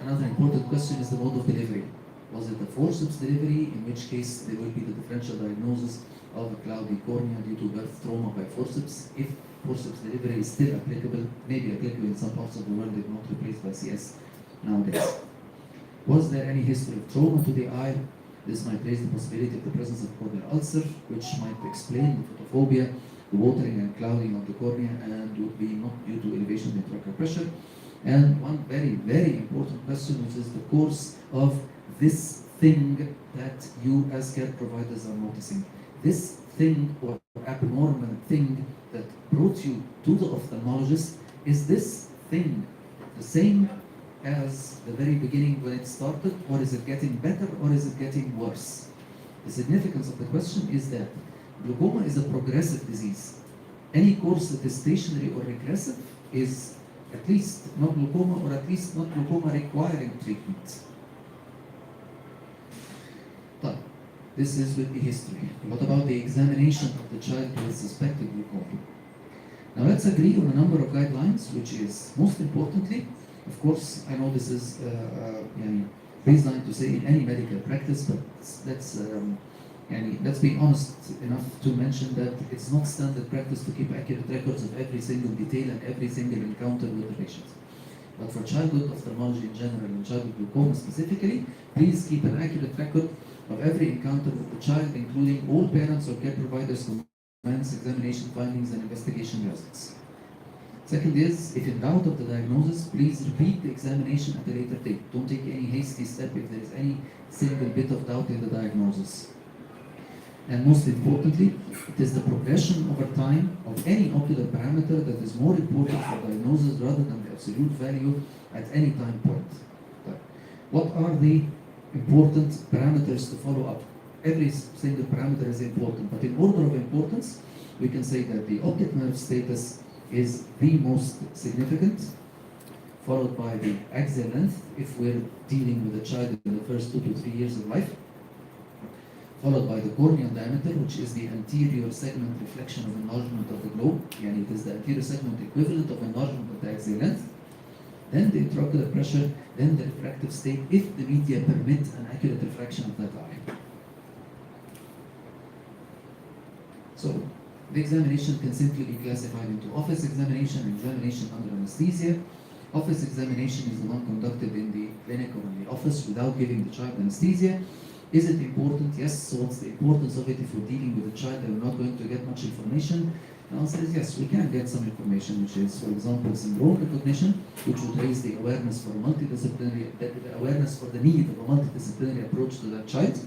[SPEAKER 4] Another important question is the mode of delivery. Was it a forceps delivery, in which case there will be the differential diagnosis of a cloudy cornea due to birth trauma by forceps? If forceps delivery is still applicable, maybe applicable in some parts of the world, if not replaced by CS nowadays. Was there any history of trauma to the eye? This might raise the possibility of the presence of corneal ulcer, which might explain the photophobia, the watering and clouding of the cornea, and would be not due to elevation of the intraocular pressure. And one very, very important question, which is the course of this thing that you as care providers are noticing. This thing or abnormal thing that brought you to the ophthalmologist, is this thing the same as the very beginning when it started, or is it getting better, or is it getting worse? The significance of the question is that glaucoma is a progressive disease. Any course that is stationary or regressive is at least not glaucoma, or at least not glaucoma requiring treatment. But this is with the history. What about the examination of the child with suspected glaucoma? Now let's agree on a number of guidelines, which is most importantly, of course, I know this is baseline to say in any medical practice, but let's be honest enough to mention that it's not standard practice to keep accurate records of every single detail and every single encounter with the patient. But for childhood ophthalmology in general and childhood glaucoma specifically, please keep an accurate record of every encounter with the child, including all parents or care providers' comments, examination findings, and investigation results. Second is, if in doubt of the diagnosis, please repeat the examination at a later date. Don't take any hasty step if there is any single bit of doubt in the diagnosis. And most importantly, it is the progression over time of any ocular parameter that is more important for diagnosis rather than the absolute value at any time point. But what are the important parameters to follow up? Every single parameter is important, but in order of importance, we can say that the optic nerve status is the most significant, followed by the axial length, if we're dealing with a child in the first 2 to 3 years of life, followed by the corneal diameter, which is the anterior segment reflection of enlargement of the globe, and it is the anterior segment equivalent of enlargement of the axial length, then the intraocular pressure, then the refractive state, if the media permit an accurate refraction of that eye. So, the examination can simply be classified into office examination and examination under anesthesia. Office examination is the one conducted in the clinic or in the office without giving the child anesthesia. Is it important? Yes. So what's the importance of it if we're dealing with a child and we're not going to get much information? The answer is yes, we can get some information, which is, for example, syndrome recognition, which would raise the awareness for multidisciplinary, the awareness for the need of a multidisciplinary approach to that child.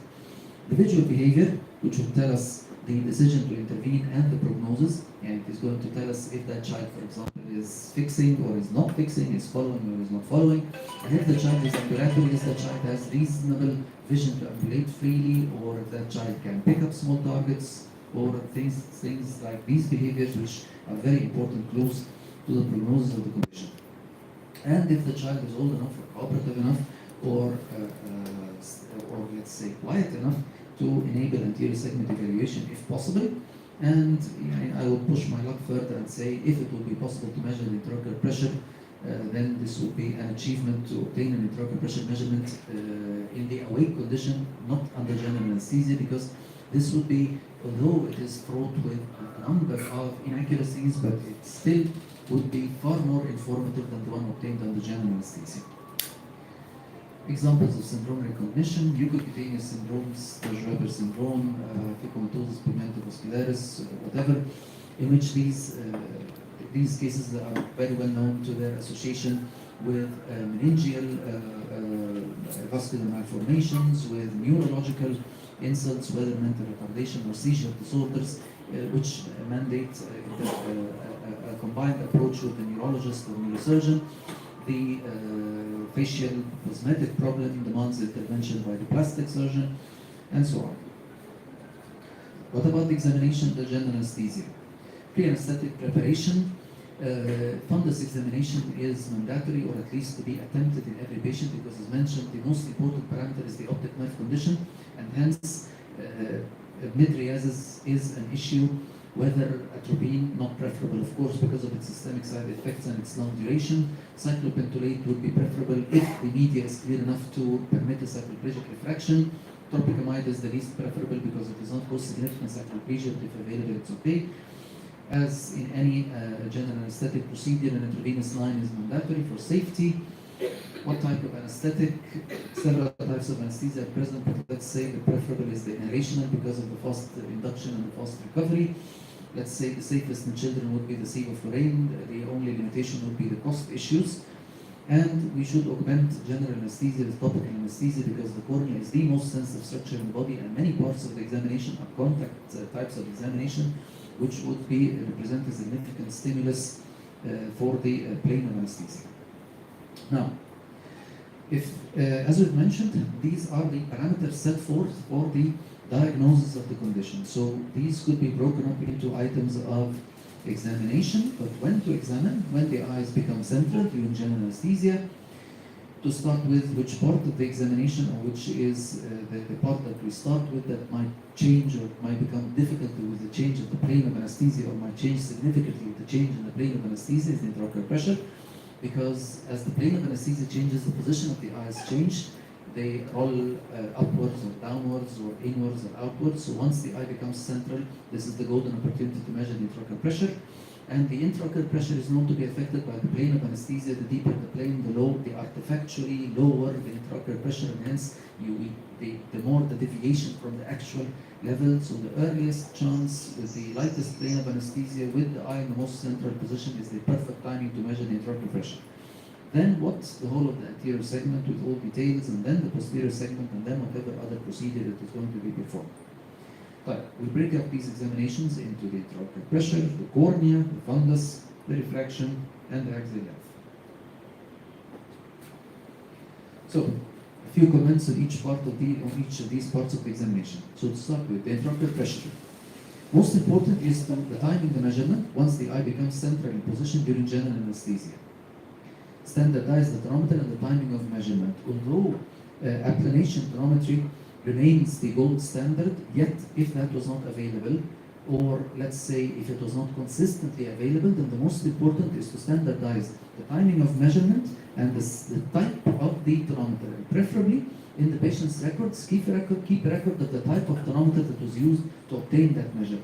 [SPEAKER 4] The visual behavior, which would tell us the decision to intervene and the prognosis, and it is going to tell us if that child, for example, is fixing or is not fixing, is following or is not following, and if the child is ambulatory, is that child has reasonable vision to ambulate freely, or if that child can pick up small targets, or things like these behaviors, which are very important clues to the prognosis of the condition. And if the child is old enough or cooperative enough, or let's say quiet enough to enable anterior segment evaluation if possible. And I will push my luck further and say if it will be possible to measure the intraocular pressure, then this would be an achievement to obtain an intraocular pressure measurement in the awake condition, not under general anesthesia, because this would be, although it is fraught with a number of inaccuracies, but it still would be far more informative than the one obtained under general anesthesia. Examples of syndrome recognition: mucocutaneous syndromes, Sturge-Weber syndrome, phacomatous pigmentum vascularis, whatever, in which these cases are very well known to their association with meningeal vascular malformations, with neurological insults, whether mental retardation or seizure disorders, which mandate a combined approach with the neurologist or neurosurgeon. The facial cosmetic problem demands intervention by the plastic surgeon, and so on. What about the examination of the general anesthesia? Pre-anesthetic preparation. Fundus examination is mandatory, or at least to be attempted in every patient, because as mentioned, the most important parameter is the optic nerve condition, and hence mydriasis is an issue. Whether atropine, not preferable, of course, because of its systemic side effects and its long duration. Cyclopentolate would be preferable if the media is clear enough to permit a cycloplegic refraction. Tropicamide is the least preferable because it does not cause significant cycloplegia, but if available, it's okay. As in any general anesthetic procedure, an intravenous line is mandatory for safety. What type of anesthetic? Several types of anesthesia are present, but let's say the preferable is the inhalational because of the fast induction and the fast recovery. Let's say the safest in children would be the sevoflurane. The only limitation would be the cost issues. And we should augment general anesthesia with topical anesthesia because the cornea is the most sensitive structure in the body, and many parts of the examination are contact types of examination, which would be represent a significant stimulus for the plane of anesthesia. Now, if, as we've mentioned, these are the parameters set forth for the diagnosis of the condition. So these could be broken up into items of examination, but when to examine, when the eyes become central during general anesthesia, to start with which part of the examination, or which is the part that we start with that might change or might become difficult with the change of the plane of anesthesia, or might change significantly with the change in the plane of anesthesia, is the intraocular pressure. Because as the plane of anesthesia changes, the position of the eyes change. They roll upwards or downwards or inwards or outwards. So once the eye becomes central, this is the golden opportunity to measure the intraocular pressure. And the intraocular pressure is known to be affected by the plane of anesthesia. The deeper the plane, the artifactually lower the intraocular pressure, and hence the more the deviation from the actual level. So the earliest chance with the lightest plane of anesthesia with the eye in the most central position is the perfect timing to measure the intraocular pressure. Then what's the whole of the anterior segment with all details, and then the posterior segment, and then whatever other procedure that is going to be performed. But we break up these examinations into the intraocular pressure, the cornea, the fundus, the refraction, and the axial length. So, a few comments on each of these parts of the examination. So to start with, the intraocular pressure. Most important is the timing the measurement once the eye becomes central in position during general anesthesia. Standardize the tonometer and the timing of measurement. Although applanation tonometry remains the gold standard, yet if that was not available, or let's say if it was not consistently available, then the most important is to standardize the timing of measurement and the type of the tonometer, and preferably in the patient's records, keep a record of the type of tonometer that was used to obtain that measure,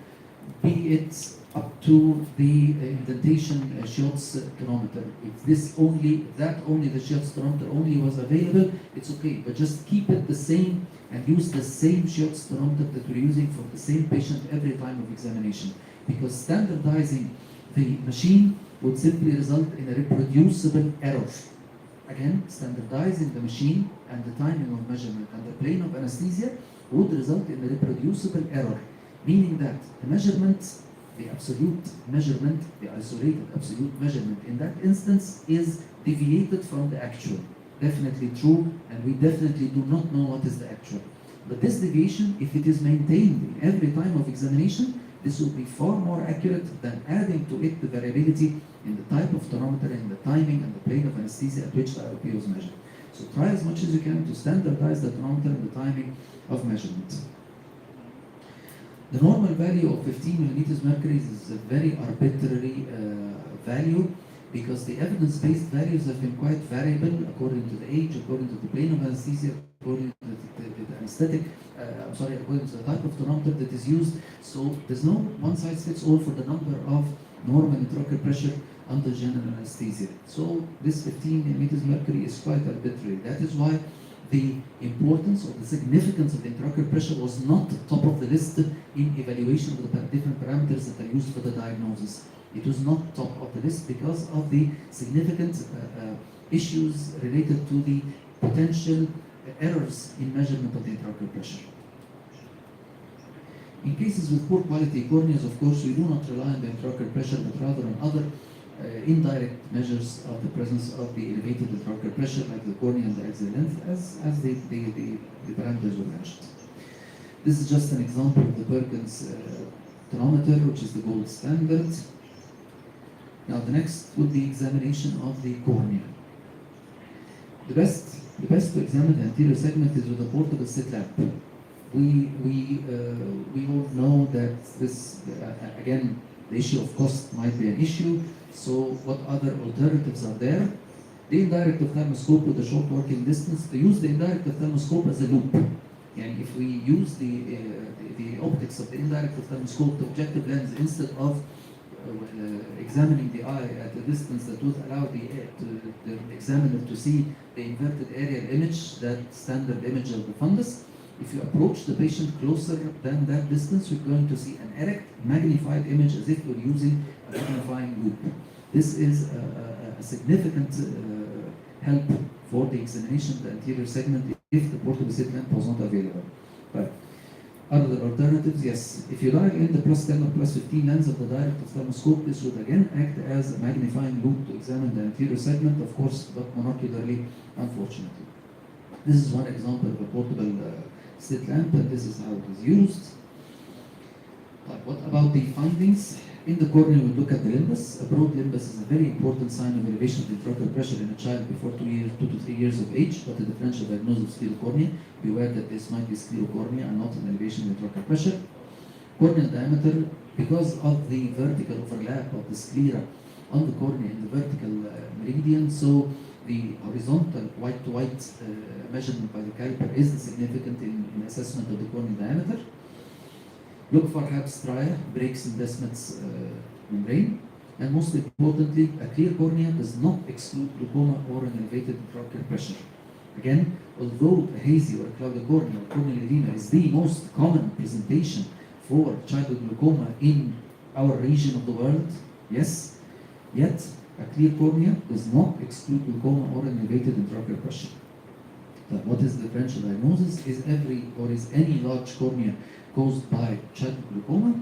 [SPEAKER 4] be it up to the indentation Schiotz tonometer. If this only, that only the Schiotz tonometer only was available, it's okay, but just keep it the same and use the same Schiotz tonometer that we're using for the same patient every time of examination. Because standardizing the machine would simply result in a reproducible error. Again, standardizing the machine and the timing of measurement and the plane of anesthesia would result in a reproducible error, meaning that the measurement, the absolute measurement, the isolated absolute measurement in that instance is deviated from the actual. Definitely true, and we definitely do not know what is the actual. But this deviation, if it is maintained in every time of examination, this will be far more accurate than adding to it the variability in the type of tonometer, in the timing and the plane of anesthesia at which the IOP was measured. So try as much as you can to standardize the tonometer and the timing of measurement. The normal value of 15 millimeters mercury is a very arbitrary value, because the evidence-based values have been quite variable according to the age, according to the plane of anesthesia, according to the anesthetic, according to the type of tonometer that is used. So there's no one-size-fits-all for the number of normal intraocular pressure under general anesthesia. So this 15 millimeters mercury is quite arbitrary. That is why the importance or the significance of the intraocular pressure was not top of the list in evaluation of the different parameters that are used for the diagnosis. It was not top of the list because of the significant issues related to the potential errors in measurement of the intraocular pressure. In cases with poor quality corneas, of course, we do not rely on the intraocular pressure, but rather on other indirect measures of the presence of the elevated intraocular pressure, like the cornea and the axial length, as the parameters were mentioned. This is just an example of the Perkins tonometer, which is the gold standard. Now the next would be examination of the cornea. The best to examine the anterior segment is with a portable slit lamp. We all know that this, again, the issue of cost might be an issue, so what other alternatives are there? The indirect ophthalmoscope with a short working distance, to use the indirect ophthalmoscope as a loop. And if we use the optics of the indirect ophthalmoscope, the objective lens, instead of examining the eye at a distance that would allow the examiner to see the inverted areal image, that standard image of the fundus, if you approach the patient closer than that distance, you're going to see an erect, magnified image as if you're using a magnifying loop. This is a significant help for the examination of the anterior segment if the portable slit lamp was not available. But other alternatives, yes. If you dial in the +10 or +15 lens of the direct ophthalmoscope, this would again act as a magnifying loop to examine the anterior segment, of course, but monocularly, unfortunately. This is one example of a portable slit lamp, and this is how it is used. But what about the findings? In the cornea, we look at the limbus. A broad limbus is a very important sign of elevation of the intraocular pressure in a child before 2 to 3 years of age, but the differential diagnosis of sclerocornea, beware that this might be sclerocornea and not an elevation of intraocular pressure. Corneal diameter, because of the vertical overlap of the sclera on the cornea in the vertical meridian, so the horizontal white-to-white measurement by the caliper is significant in assessment of the corneal diameter. Look for HABS stria, breaks in Descemet's membrane, and most importantly, a clear cornea does not exclude glaucoma or an elevated intraocular pressure. Again, although a hazy or a cloudy cornea or corneal edema is the most common presentation for childhood glaucoma in our region of the world, yes, yet a clear cornea does not exclude glaucoma or an elevated intraocular pressure. But what is the differential diagnosis? Is any large cornea caused by childhood glaucoma?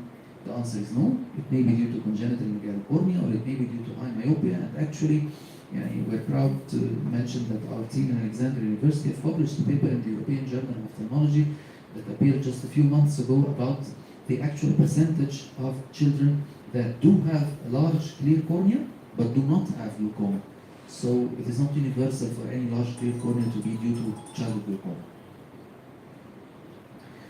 [SPEAKER 4] The answer is no. It may be due to congenital megalocornea, or it may be due to high myopia. And actually, we're proud to mention that our team in Alexandria University have published a paper in the European Journal of Ophthalmology that appeared just a few months ago about the actual percentage of children that do have a large clear cornea but do not have glaucoma. So it is not universal for any large clear cornea to be due to childhood glaucoma.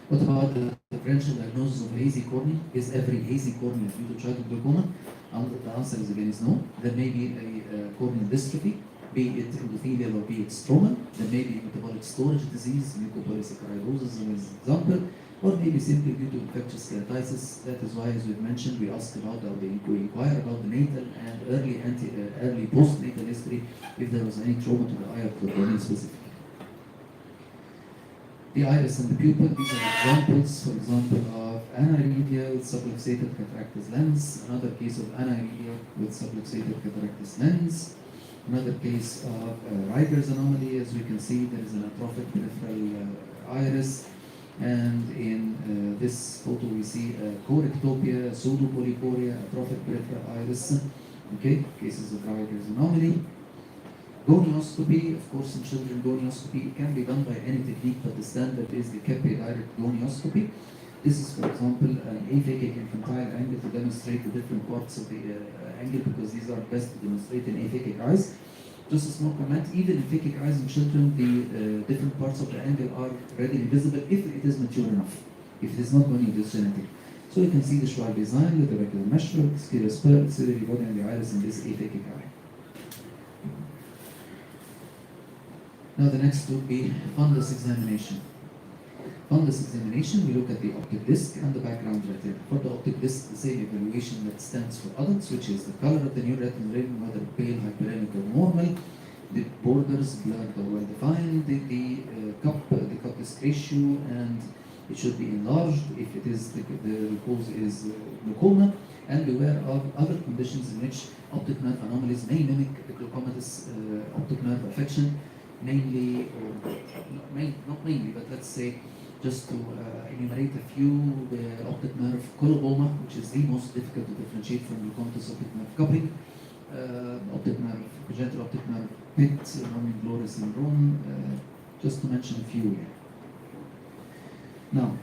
[SPEAKER 4] What about the differential diagnosis of hazy cornea? Is every hazy cornea due to childhood glaucoma? The answer is again is no. There may be a corneal dystrophy, be it endothelial or be it stromal. There may be metabolic storage disease, mucopolysaccharidosis as an example, or maybe simply due to infectious keratitis. That is why, as we've mentioned, we ask about, or we inquire about the natal and early postnatal history if there was any trauma to the eye or to the brain specifically. The iris and the pupil, these are examples, for example, of aniridia with subluxated cataractus lens, another case of aniridia with subluxated cataractus lens, another case of Riger's anomaly. As we can see, there is an atrophic peripheral iris, and in this photo we see chorectopia, pseudopolyporia, atrophic peripheral iris, okay, cases of Riger's anomaly. Gonioscopy, of course, in children, gonioscopy, it can be done by any technique, but the standard is the Keppe direct gonioscopy. This is, for example, an aphakic infantile angle to demonstrate the different parts of the angle, because these are best to demonstrate in aphakic eyes. Just a small comment, even in aphakic eyes in children, the different parts of the angle are readily visible if it is mature enough. If it is not goni, it is genetic. So you can see the Schwab design with the regular meshwork, sclerospur, ciliary body, and the iris in this aphakic eye. Now the next would be fundus examination. Fundus examination, we look at the optic disc and the background retina. For the optic disc, the same evaluation that stands for adults, which is the color of the new retinal ring, whether pale, hyperemic, or normal, the borders blurred or well defined, the cup disc ratio, and it should be enlarged if it is the cause is glaucoma, and beware of other conditions in which optic nerve anomalies may mimic glaucomatous optic nerve affection, namely, or not mainly, but let's say, just to enumerate a few, the optic nerve coloboma, which is the most difficult to differentiate from glaucomatous optic nerve coupling, optic nerve, congenital optic nerve pit, Roman-Glory syndrome, just to mention a few here. Now,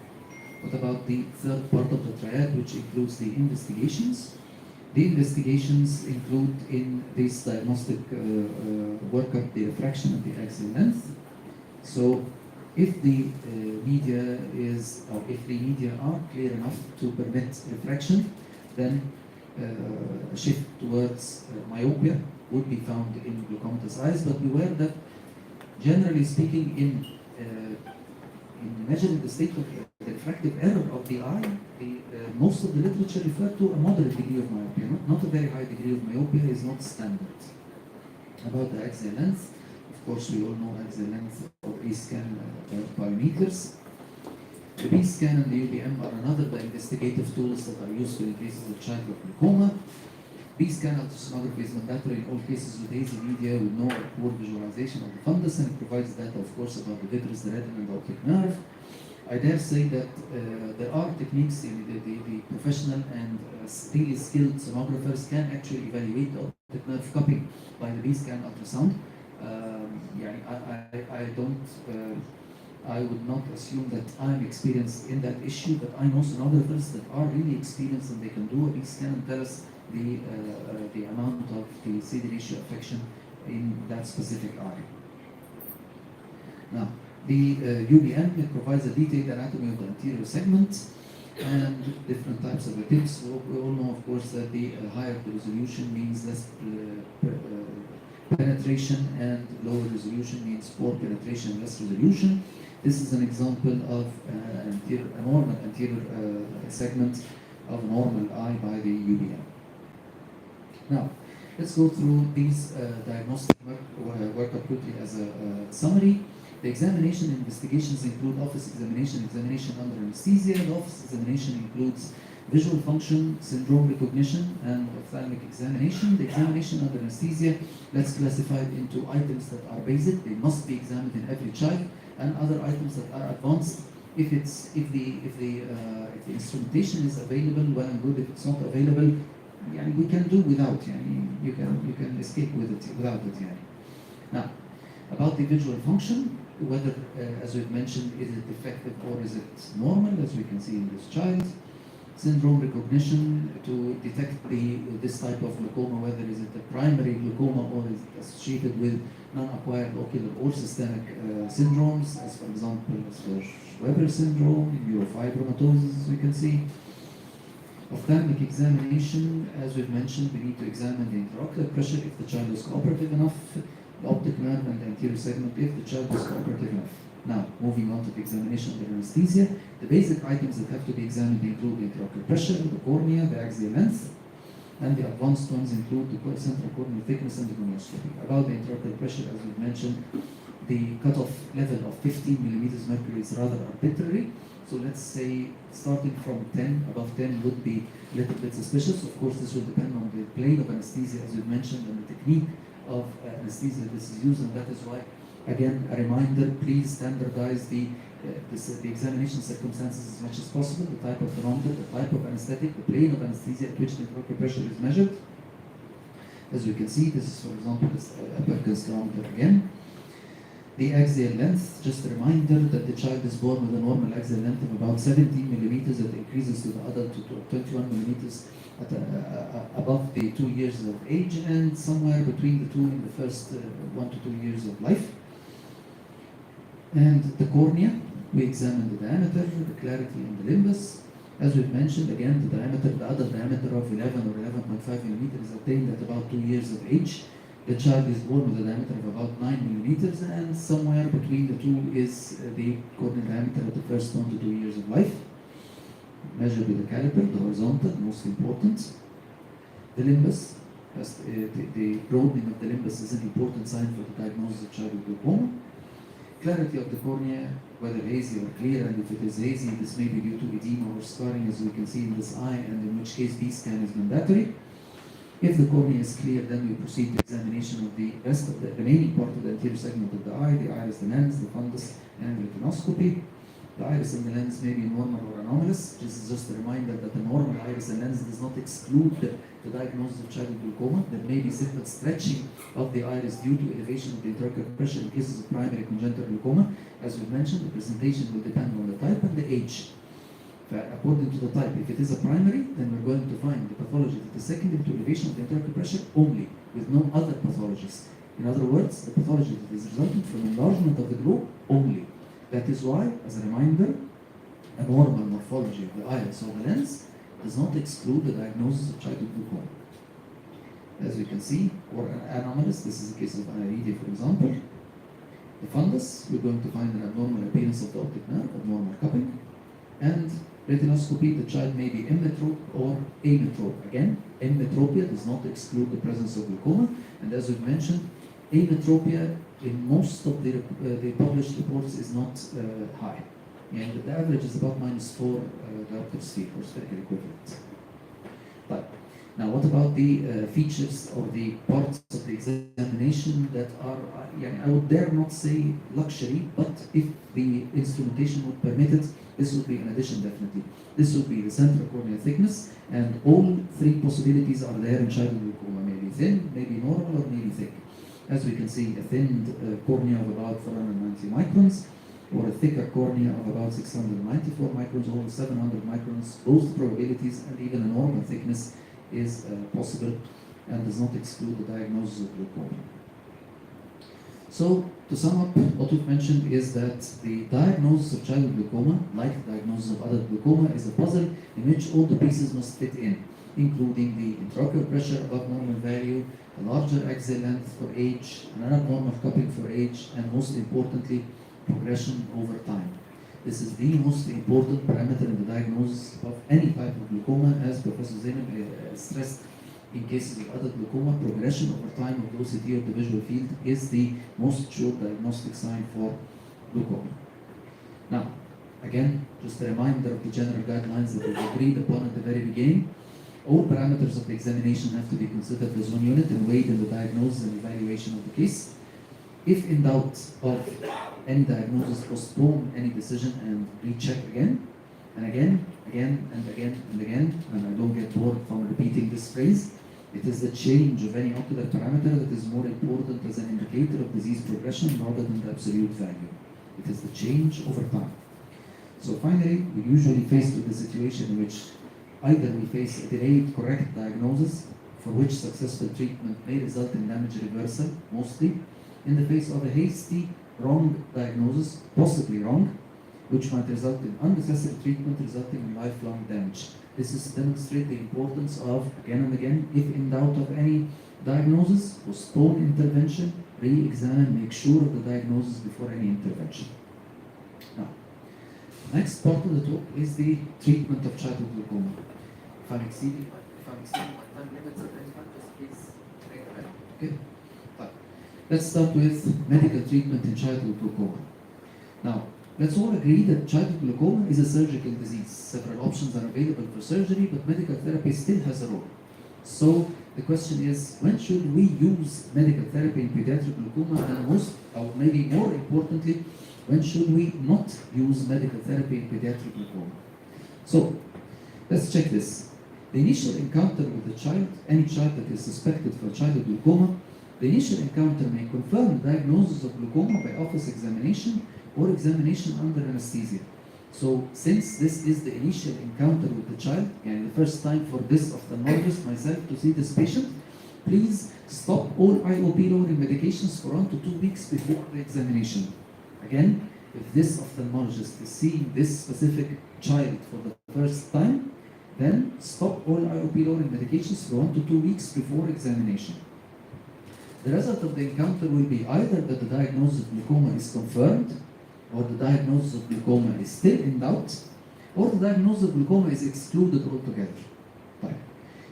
[SPEAKER 4] what about the third part of the triad, which includes the investigations? The investigations include in this diagnostic workup the refraction of the axial length. So, if the media is, or if the media are clear enough to permit refraction, then a shift towards myopia would be found in glaucomatous eyes. But beware that, generally speaking, in measuring the state of the refractive error of the eye, most of the literature refer to a moderate degree of myopia. Not a very high degree of myopia is not standard. About the axial length, of course, we all know axial length of A-scan parameters. The B-scan and the UBM are another the investigative tools that are used in cases of childhood glaucoma. B-scan ultrasonography is mandatory in all cases with hazy media with no or poor visualization of the fundus, and it provides data, of course, about the vitreous, the retina, and the optic nerve. I dare say that there are techniques in the professional and really skilled sonographers can actually evaluate the optic nerve cupping by the B-scan ultrasound. I would not assume that I'm experienced in that issue, but I know sonographers that are really experienced and they can do a B-scan and tell us the amount of the CD ratio affection in that specific eye. Now, the UBM, it provides a detailed anatomy of the anterior segment and different types of the tips. We all know, of course, that the higher the resolution means less penetration, and lower resolution means poor penetration and less resolution. This is an example of a normal anterior segment of a normal eye by the UBM. Now, let's go through these diagnostic workup quickly as a summary. The examination investigations include office examination, examination under anesthesia. The office examination includes visual function, syndrome recognition, and ophthalmic examination. The examination under anesthesia, let's classify it into items that are basic, they must be examined in every child, and other items that are advanced. If the instrumentation is available, well and good. If it's not available, we can do without. You can escape with it without it. Now, about the visual function, whether, as we've mentioned, is it defective or is it normal, as we can see in this child. Syndrome recognition to detect this type of glaucoma, whether is it a primary glaucoma or is it associated with non-acquired ocular or systemic syndromes, as for example, Weber syndrome, neurofibromatosis, as we can see. Ophthalmic examination, as we've mentioned, we need to examine the intraocular pressure if the child is cooperative enough. the optic nerve and the anterior segment if the child is cooperative enough. Now, moving on to the examination of the anesthesia, the basic items that have to be examined include the intraocular pressure, the cornea, the axial length, and the advanced ones include the central corneal thickness and the gonioscopy. About the intraocular pressure, as we mentioned, the cutoff level of 15 millimeters mercury is rather arbitrary. So let's say starting from 10, above 10 would be a little bit suspicious. Of course, this will depend on the plane of anesthesia, as we've mentioned, and the technique of anesthesia this is used, and that is why, again, a reminder, please standardize the examination circumstances as much as possible, the type of thermometer, the type of anesthetic, the plane of anesthesia at which the intraocular pressure is measured. As we can see, this is, for example, this Perkins thermometer again. The axial length, just a reminder that the child is born with a normal axial length of about 17 millimeters that increases to the adult to 21 millimeters at above the 2 years of age, and somewhere between the two in the first 1 to 2 years of life. And the cornea, we examine the diameter, the clarity, and the limbus. As we've mentioned, again, the adult diameter of 11 or 11.5 millimeters is attained at about 2 years of age. The child is born with a diameter of about 9 millimeters, and somewhere between the two is the corneal diameter at the first 1 to 2 years of life. Measured with the caliper, the horizontal, most important. The limbus, the broadening of the limbus is an important sign for the diagnosis of childhood glaucoma. Clarity of the cornea, whether hazy or clear, and if it is hazy, this may be due to edema or scarring, as we can see in this eye, and in which case B-scan is mandatory. If the cornea is clear, then we proceed to examination of the rest of the remaining part of the anterior segment of the eye, the iris, the lens, the fundus, and retinoscopy. The iris and the lens may be normal or anomalous. This is just a reminder that the normal iris and lens does not exclude the diagnosis of childhood glaucoma. There may be simple stretching of the iris due to elevation of the intraocular pressure in cases of primary congenital glaucoma. As we mentioned, the presentation will depend on the type and the age. According to the type, if it is a primary, then we're going to find the pathology that is secondary to elevation of the intraocular pressure only, with no other pathologies. In other words, the pathology that is resulting from enlargement of the globe only. That is why, as a reminder, a normal morphology of the iris or the lens does not exclude the diagnosis of childhood glaucoma. As we can see, or anomalous, this is the case of aniridia, for example. The fundus, we're going to find an abnormal appearance of the optic nerve, abnormal cupping. And retinoscopy, the child may be emmetrope or ametrope. Again, emmetropia does not exclude the presence of glaucoma, and as we've mentioned, ametropia in most of the published reports is not high, and the average is about -4 diopters feet or spherical equivalent. But now, what about the features or the parts of the examination that are, I would dare not say luxury, but if the instrumentation would permit it, this would be an addition definitely. This would be the central corneal thickness, and all three possibilities are there in childhood glaucoma, maybe thin, maybe normal, or maybe thick. As we can see, a thinned cornea of about 490 microns, or a thicker cornea of about 694 microns, or 700 microns. Both probabilities and even a normal thickness is possible and does not exclude the diagnosis of glaucoma. So, to sum up, what we've mentioned is that the diagnosis of childhood glaucoma, like the diagnosis of adult glaucoma, is a puzzle in which all the pieces must fit in, including the intraocular pressure above normal value, a larger axial length for age, an abnormal cupping for age, and most importantly, progression over time. This is the most important parameter in the diagnosis of any type of glaucoma, as Professor Zainab stressed. In cases of adult glaucoma, progression over time of the OCT of the visual field is the most sure diagnostic sign for glaucoma. Now, again, just a reminder of the general guidelines that we've agreed upon at the very beginning. All parameters of the examination have to be considered as one unit and weighed in the diagnosis and evaluation of the case. If in doubt of any diagnosis, postpone any decision and recheck again, and again, and again, and I don't get bored from repeating this phrase. It is the change of any ocular parameter that is more important as an indicator of disease progression rather than the absolute value. It is the change over time. So finally, we usually faced with the situation in which either we face a delayed correct diagnosis, for which successful treatment may result in damage reversal, mostly, in the face of a hasty, wrong diagnosis, possibly wrong, which might result in unnecessary treatment resulting in lifelong damage. This is to demonstrate the importance of, again and again, if in doubt of any diagnosis, postpone intervention, re-examine, make sure of the diagnosis before any intervention. Now, next part of the talk is the treatment of childhood glaucoma. If I'm exceeding my time limits at any time, just please take a break. Okay? Fine. Let's start with medical treatment in childhood glaucoma. Now, let's all agree that childhood glaucoma is a surgical disease. Several options are available for surgery, but medical therapy still has a role. So the question is, when should we use medical therapy in pediatric glaucoma, and most, or maybe more importantly, when should we not use medical therapy in pediatric glaucoma? So let's check this. The initial encounter with the child, any child that is suspected for childhood glaucoma, the initial encounter may confirm the diagnosis of glaucoma by office examination or examination under anesthesia. So since this is the initial encounter with the child, and the first time for this ophthalmologist myself to see this patient, please stop all IOP lowering medications for 1 to 2 weeks before the examination. Again, if this ophthalmologist is seeing this specific child for the first time, then stop all IOP lowering medications for 1 to 2 weeks before examination. The result of the encounter will be either that the diagnosis of glaucoma is confirmed, or the diagnosis of glaucoma is still in doubt, or the diagnosis of glaucoma is excluded altogether. Right.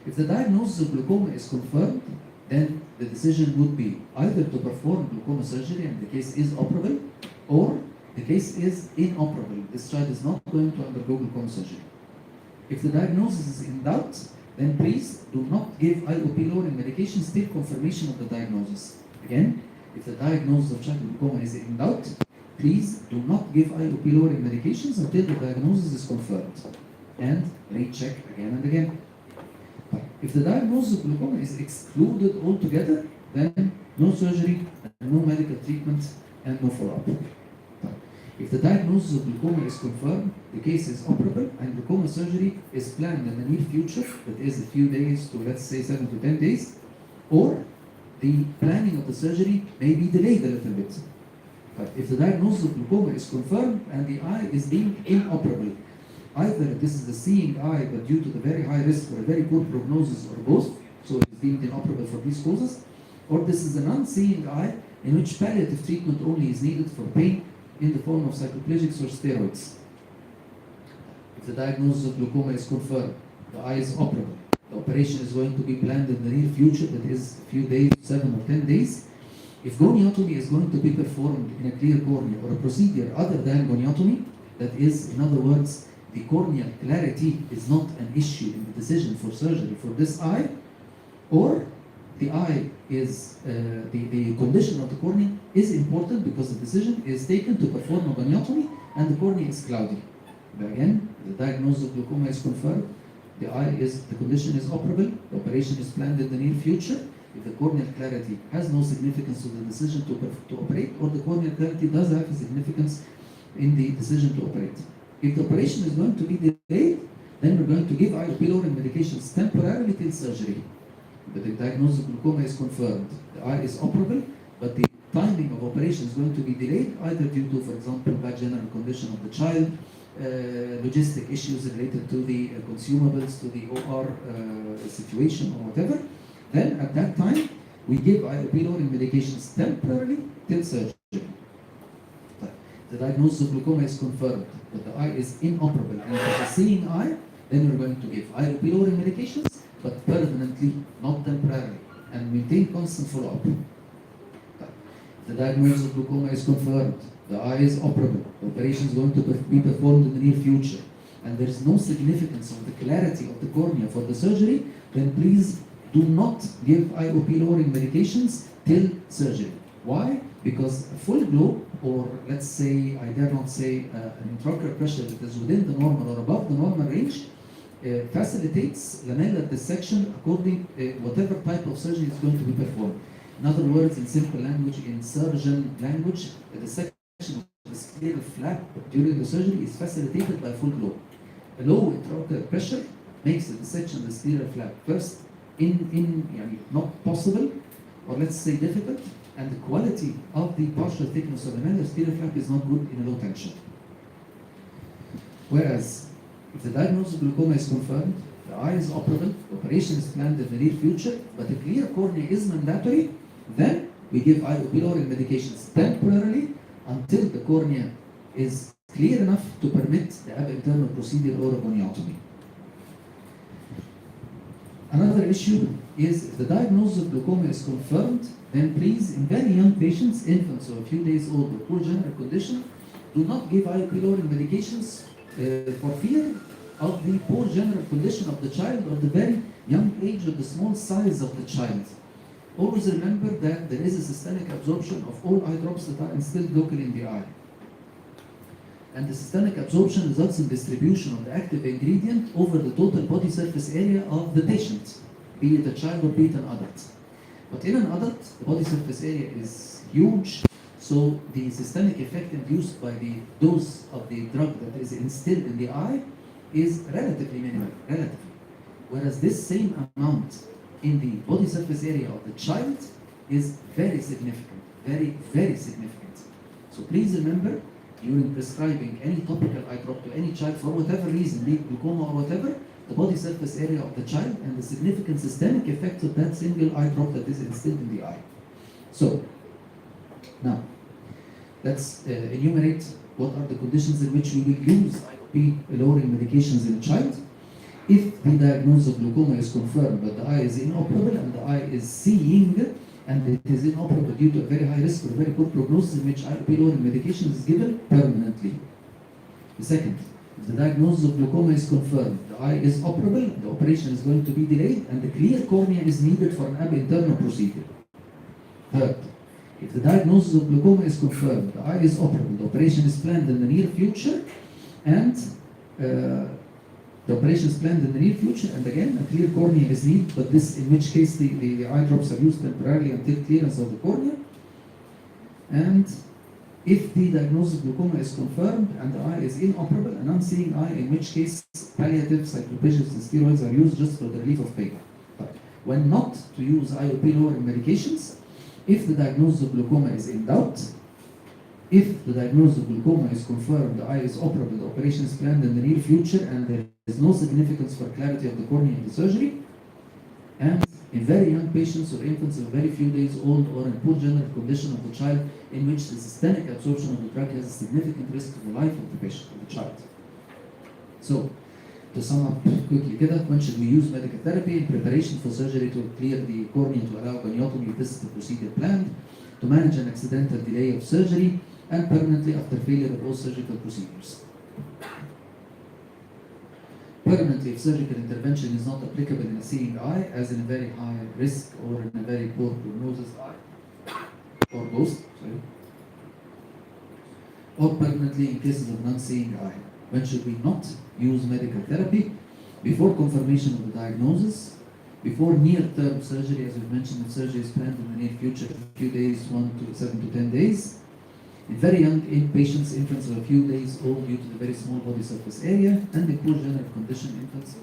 [SPEAKER 4] If the diagnosis of glaucoma is confirmed, then the decision would be either to perform glaucoma surgery and the case is operable, or the case is inoperable. This child is not going to undergo glaucoma surgery. If the diagnosis is in doubt, then please do not give IOP lowering medications till confirmation of the diagnosis. Again, if the diagnosis of childhood glaucoma is in doubt, please do not give IOP lowering medications until the diagnosis is confirmed, and recheck again and again. But if the diagnosis of glaucoma is excluded altogether, then no surgery, no medical treatment, and no follow-up. If the diagnosis of glaucoma is confirmed, the case is operable, and glaucoma surgery is planned in the near future, that is a few days to, let's say, 7 to 10 days, or the planning of the surgery may be delayed a little bit. But if the diagnosis of glaucoma is confirmed and the eye is deemed inoperable, either this is the seeing eye but due to the very high risk or a very poor prognosis, or both, so it is deemed inoperable for these causes, or this is an unseeing eye in which palliative treatment only is needed for pain in the form of cycloplegics or steroids. If the diagnosis of glaucoma is confirmed, the eye is operable, the operation is going to be planned in the near future, that is a few days, 7 or 10 days. If goniotomy is going to be performed in a clear cornea, or a procedure other than goniotomy, that is, in other words, the corneal clarity is not an issue in the decision for surgery for this eye, or the eye is, the condition of the cornea is important because the decision is taken to perform a goniotomy and the cornea is cloudy. But again, the diagnosis of glaucoma is confirmed, the condition is operable, the operation is planned in the near future. If the corneal clarity has no significance to the decision to operate, or the corneal clarity does have a significance in the decision to operate. If the operation is going to be delayed, then we're going to give IOP lowering medications temporarily till surgery. But the diagnosis of glaucoma is confirmed, the eye is operable, but the timing of operation is going to be delayed, either due to, for example, bad general condition of the child, logistic issues related to the consumables, to the OR situation or whatever. Then at that time, we give IOP lowering medications temporarily till surgery. The diagnosis of glaucoma is confirmed, but the eye is inoperable, and if it's a seeing eye, then we're going to give IOP lowering medications, but permanently, not temporarily, and maintain constant follow-up. The diagnosis of glaucoma is confirmed, the eye is operable, the operation is going to be performed in the near future, and there is no significance of the clarity of the cornea for the surgery, then please do not give IOP lowering medications till surgery. Why? Because a full globe, or let's say, I dare not say, an intraocular pressure that is within the normal or above the normal range, facilitates lamellar dissection according whatever type of surgery is going to be performed. In other words, in simple language, in surgeon language, the dissection of the scleral flap during the surgery is facilitated by full globe. A low intraocular pressure makes the dissection of the scleral flap first not possible, or let's say difficult, and the quality of the partial thickness of the lamellar scleral flap is not good in a low tension. Whereas, if the diagnosis of glaucoma is confirmed, the eye is operable, the operation is planned in the near future, but a clear cornea is mandatory, then We give IOP lowering medications temporarily until the cornea is clear enough to permit the ab-internal procedure or a goniotomy. Another issue is if the diagnosis of glaucoma is confirmed, then please, in very young patients, infants or a few days old with poor general condition, do not give IOP lowering medications for fear of the poor general condition of the child or the very young age or the small size of the child. Always remember that there is a systemic absorption of all eye drops that are instilled locally in the eye. And the systemic absorption results in distribution of the active ingredient over the total body surface area of the patient, be it a child or be it an adult. But in an adult, the body surface area is huge, so the systemic effect induced by the dose of the drug that is instilled in the eye is relatively minimal, relatively. Whereas this same amount in the body surface area of the child is very significant, very, very significant. So please remember, during prescribing any topical eye drop to any child for whatever reason, be it glaucoma or whatever, the body surface area of the child and the significant systemic effects of that single eye drop that is instilled in the eye. So, now, let's enumerate what are the conditions in which we will use IOP lowering medications in a child. If the diagnosis of glaucoma is confirmed but the eye is inoperable and the eye is seeing and it is inoperable due to a very high risk or a very poor prognosis in which IOP lowering medication is given permanently. The second, if the diagnosis of glaucoma is confirmed, the eye is operable, the operation is going to be delayed, and the clear cornea is needed for an ab-internal procedure. Third, if the diagnosis of glaucoma is confirmed, the eye is operable, the operation is planned in the near future, and the operation is planned in the near future, and again, a clear cornea is needed, but this, in which case, the eye drops are used temporarily until clearance of the cornea. And if the diagnosis of glaucoma is confirmed and the eye is inoperable, a non-seeing eye, in which case palliatives, cycloplegics, and steroids are used just for the relief of pain. But when not to use IOP lowering medications, if the diagnosis of glaucoma is in doubt, if the diagnosis of glaucoma is confirmed, the eye is operable, the operation is planned in the near future, and there is no significance for clarity of the cornea in the surgery, and in very young patients or infants of very few days old or in poor general condition of the child in which the systemic absorption of the drug has a significant risk to the life of the patient, of the child. So, to sum up quickly, when should we use medical therapy? In preparation for surgery to clear the cornea to allow goniotomy if this is the procedure planned, to manage an accidental delay of surgery, and permanently after failure of all surgical procedures. Permanently if surgical intervention is not applicable in a seeing eye, as in a very high risk or in a very poor prognosis eye, or both, or permanently in cases of non-seeing eye. When should we not use medical therapy? Before confirmation of the diagnosis, before near-term surgery, as we've mentioned, if surgery is planned in the near future, a few days, 7 to 10 days. In very young patients, infants of a few days old due to the very small body surface area, and in poor general condition infants.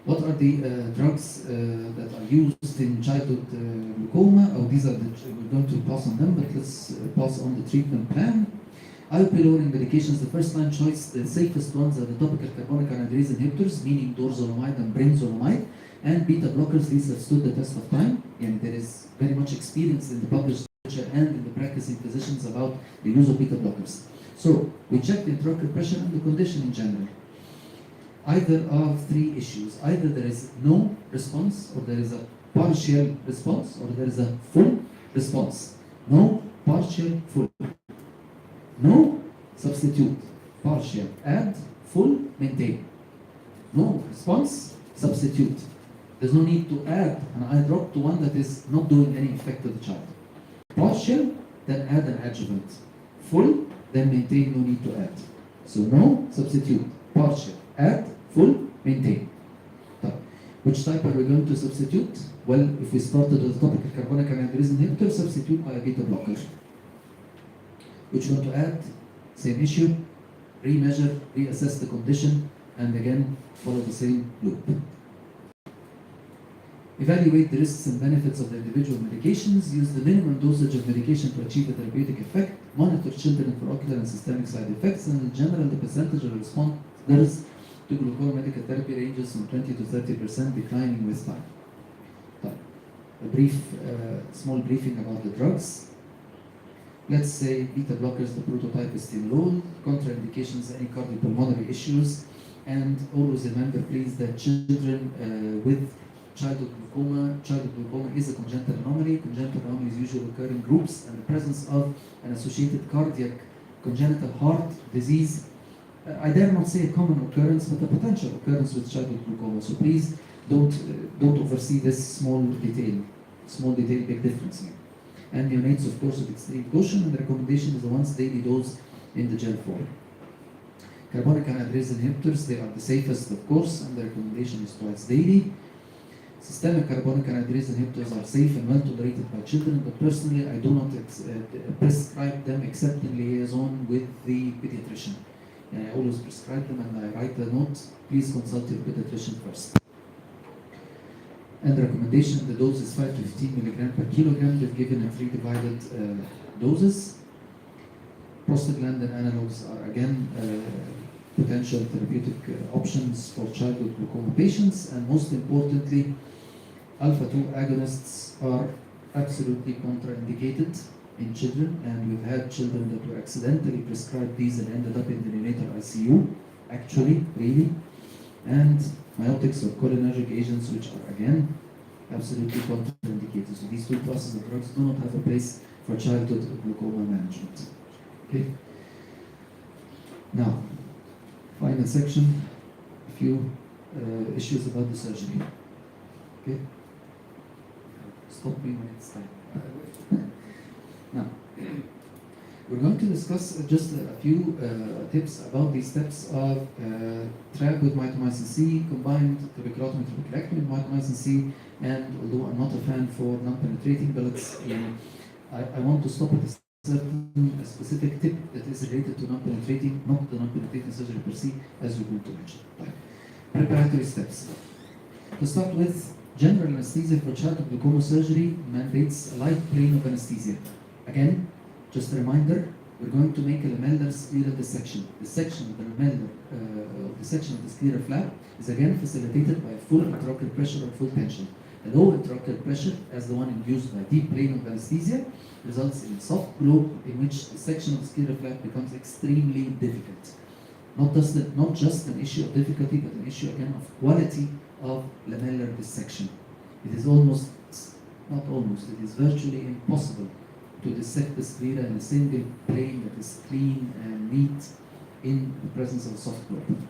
[SPEAKER 4] What are the drugs that are used in childhood glaucoma? Oh, these are we're going to pass on them, but let's pass on the treatment plan. IOP lowering medications, the first line choice, the safest ones are the topical carbonic anhydrase inhibitors, meaning dorzolamide and brinzolamide, and beta blockers. These have stood the test of time, and there is very much experience in the published literature and in the practicing physicians about the use of beta blockers. So we check the intraocular pressure and the condition in general. Either of three issues: either there is no response, or there is a partial response, or there is a full response. No, partial, full. No, substitute. Partial, add, full, maintain. No response, substitute. There's no need to add an eye drop to one that is not doing any effect to the child. Partial, then add an adjuvant. Full, then maintain, no need to add. So no, substitute. Partial, add, full, maintain. Which type are we going to substitute? Well, if we started with topical carbonic anhydrase inhibitor, substitute by a beta blocker. Which one to add? Same issue. Remeasure, reassess the condition, and again follow the same loop. Evaluate the risks and benefits of the individual medications. Use the minimum dosage of medication to achieve a therapeutic effect. Monitor children for ocular and systemic side effects, and in general the percentage of responders to glaucoma medical therapy ranges from 20 to 30%, declining with time. A brief, small briefing about the drugs. Let's say beta blockers, the prototype is timolol, contraindications, any cardiopulmonary issues, and always remember, please, that children with childhood glaucoma is a congenital anomaly. Congenital anomalies usually occur in groups, and the presence of an associated cardiac congenital heart disease, I dare not say a common occurrence, but a potential occurrence with childhood glaucoma. So please don't oversee this small detail, big difference here. And neonates, of course, with extreme caution, and the recommendation is the once daily dose in the gel form. Carbonic anhydrase inhibitors, they are the safest, of course, and the recommendation is twice daily. Systemic carbonic anhydrase inhibitors are safe and well tolerated by children, but personally I do not prescribe them except in liaison with the pediatrician. I always prescribe them and I write a note, please consult your pediatrician first. And the recommendation, the dose is 5 to 15 milligram per kilogram. They've given in 3 divided doses. Prostaglandin analogs are again potential therapeutic options for childhood glaucoma patients, and most importantly, alpha-2 agonists are absolutely contraindicated in children, and we've had children that were accidentally prescribed these and ended up in the neonatal ICU, actually, really. And myotics or cholinergic agents, which are again absolutely contraindicated. So these two classes of drugs do not have a place for childhood glaucoma management. Okay. Now, final section, a few issues about the surgery. Okay. Stop me when it's time. Now, we're going to discuss just a few tips about the steps of TRAB with mitomycin C, combined trabeculotomy trabeculectomy with mitomycin C, and although I'm not a fan for non-penetrating bullets, I want to stop at a specific tip that is related to non-penetrating, not the non-penetrating surgery per se, as we're going to mention. Right. Preparatory steps. To start with, general anesthesia for childhood glaucoma surgery mandates a light plane of anesthesia. Again, just a reminder, we're going to make a lamellar scleral dissection. The section of the lamellar, the section of the scleral flap is again facilitated by full intraocular pressure or full tension. A low intraocular pressure, as the one induced by deep plane of anesthesia, results in soft globe in which the section of the scleral flap becomes extremely difficult. Not just an issue of difficulty, but an issue again of quality of lamellar dissection. It is it is virtually impossible to dissect the sclera in a single plane that is clean and neat in the presence of a soft globe.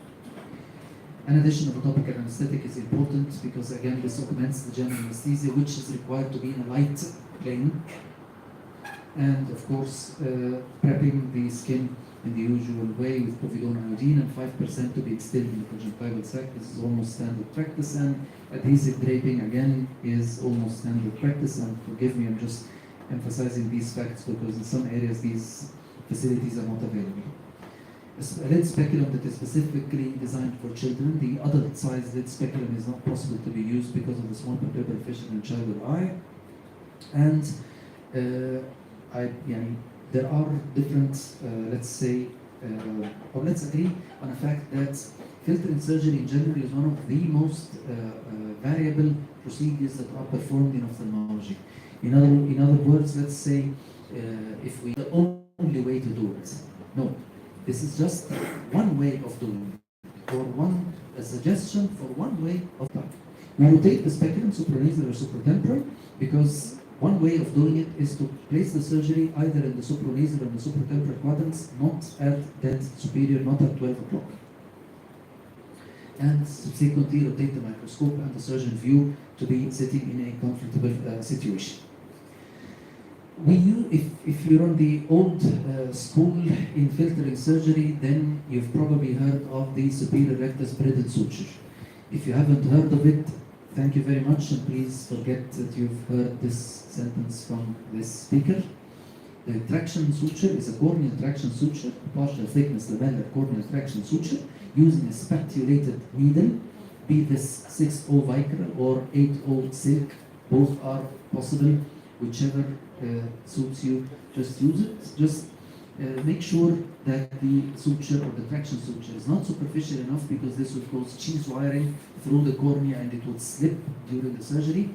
[SPEAKER 4] An addition of a topical anesthetic is important because again this augments the general anesthesia, which is required to be in a light plane. And of course, prepping the skin in the usual way with povidone iodine and 5% to be instilled in the conjunctival sac. This is almost standard practice, and adhesive draping again is almost standard practice. And forgive me, I'm just emphasizing these facts because in some areas these facilities are not available. A lid speculum that is specifically designed for children. The adult-sized lid speculum is not possible to be used because of the small palpebral fissure in childhood eye. And there are different, let's agree on the fact that filtering surgery in general is one of the most variable procedures that are performed in ophthalmology. In other words, let's say, if we the only way to do it. No, this is just one way of doing it, or a suggestion for one way of doing it. We rotate the speculum supranasal or supratemporal because one way of doing it is to place the surgery either in the supranasal or the supratemporal quadrants, not at dead superior, not at 12 o'clock. And subsequently rotate the microscope and the surgeon view to be sitting in a comfortable situation. If you're on the old school in filtering surgery, then you've probably heard of the superior rectus braided suture. If you haven't heard of it, thank you very much, and please forget that you've heard this sentence from this speaker. The traction suture is a corneal traction suture, partial thickness lamellar corneal traction suture, using a spatulated needle, be this 6-0 Vicryl or 8-0 silk. Both are possible, whichever suits you, just use it. Just make sure that the suture or the traction suture is not superficial enough, because this would cause cheese wiring through the cornea and it would slip during the surgery.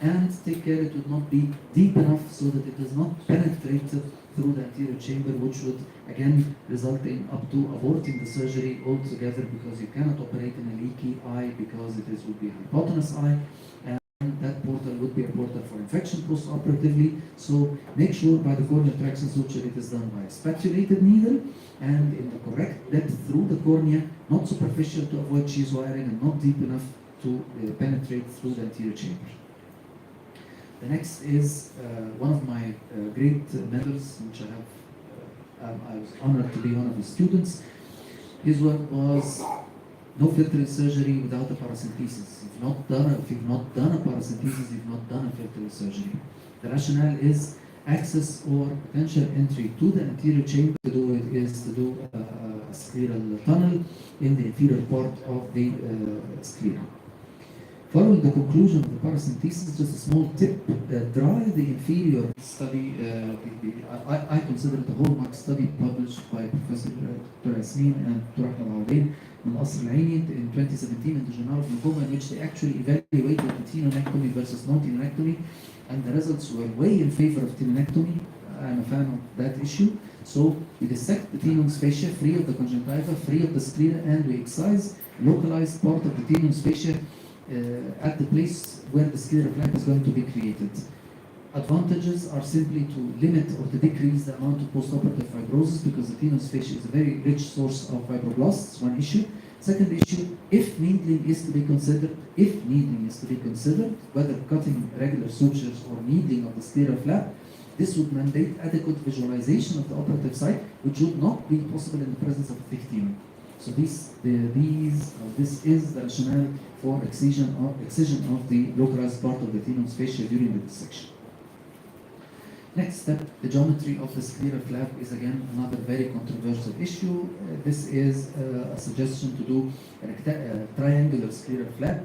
[SPEAKER 4] And take care it would not be deep enough so that it does not penetrate through the anterior chamber, which would again result in up to aborting the surgery altogether, because you cannot operate in a leaky eye, because it would be a hypotenuse eye, and that portal would be a portal for infection post-operatively. So make sure by the corneal traction suture it is done by a spatulated needle and in the correct depth through the cornea, not superficial to avoid cheese wiring, and not deep enough to penetrate through the anterior chamber. The next is one of my great mentors, which I was honored to be one of his students. His work was no filtering surgery without a paracentesis. If you've not done a paracentesis, you've not done a filtering surgery. The rationale is access or potential entry to the anterior chamber. To do it is to do a scleral tunnel in the inferior part of the sclera. Following the conclusion of the paracentesis, just a small tip, dry the inferior study. I consider it a hallmark study published by Professor Dr. Yasmin and Dr. Ahmed Awadin in Qasr Al-Aini in 2017 in the Journal of Glaucoma, in which they actually evaluated the tenonectomy versus non-tenonectomy, and the results were way in favor of tenonectomy. I'm a fan of that issue. So we dissect the tenon's fascia free of the conjunctiva, free of the sclera, and we excise localized part of the tenon's fascia at the place where the scleral flap is going to be created. Advantages are simply to limit or to decrease the amount of postoperative fibrosis, because the tenon's fascia is a very rich source of fibroblasts, one issue. Second issue, if needling is to be considered, whether cutting regular sutures or needling of the scleral flap, this would mandate adequate visualization of the operative site, which would not be possible in the presence of a thick tenon. So this is the rationale for excision of the localized part of the tenon's fascia during the dissection. Next step, the geometry of the scleral flap is again another very controversial issue. This is a suggestion to do a triangular scleral flap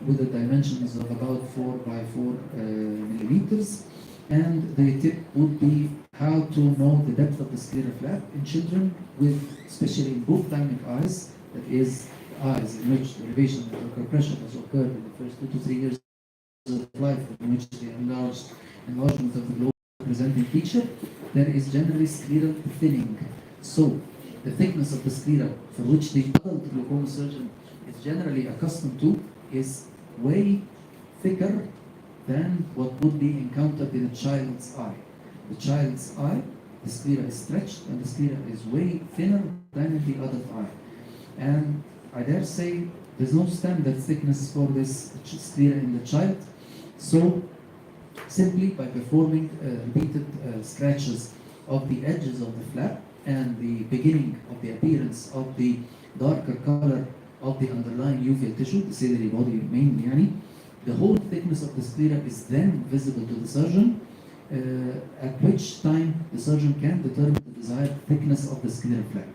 [SPEAKER 4] with the dimensions of about 4 by 4 millimeters. And the tip would be how to know the depth of the scleral flap in children with, especially in both thalamic eyes, that is, eyes in which the elevation of the pressure has occurred in the first 2 to 3 years of life, in which the enlargement of the globe presenting feature, there is generally scleral thinning. So the thickness of the sclera, for which the adult glaucoma surgeon is generally accustomed to, is way thicker than what would be encountered in a child's eye. The child's eye, the sclera is stretched and the sclera is way thinner than in the adult eye. And I dare say there's no standard thickness for this sclera in the child. So simply by performing repeated scratches of the edges of the flap and the beginning of the appearance of the darker color of the underlying uveal tissue, the ciliary body mainly, the whole thickness of the sclera is then visible to the surgeon, at which time the surgeon can determine the desired thickness of the scleral flap.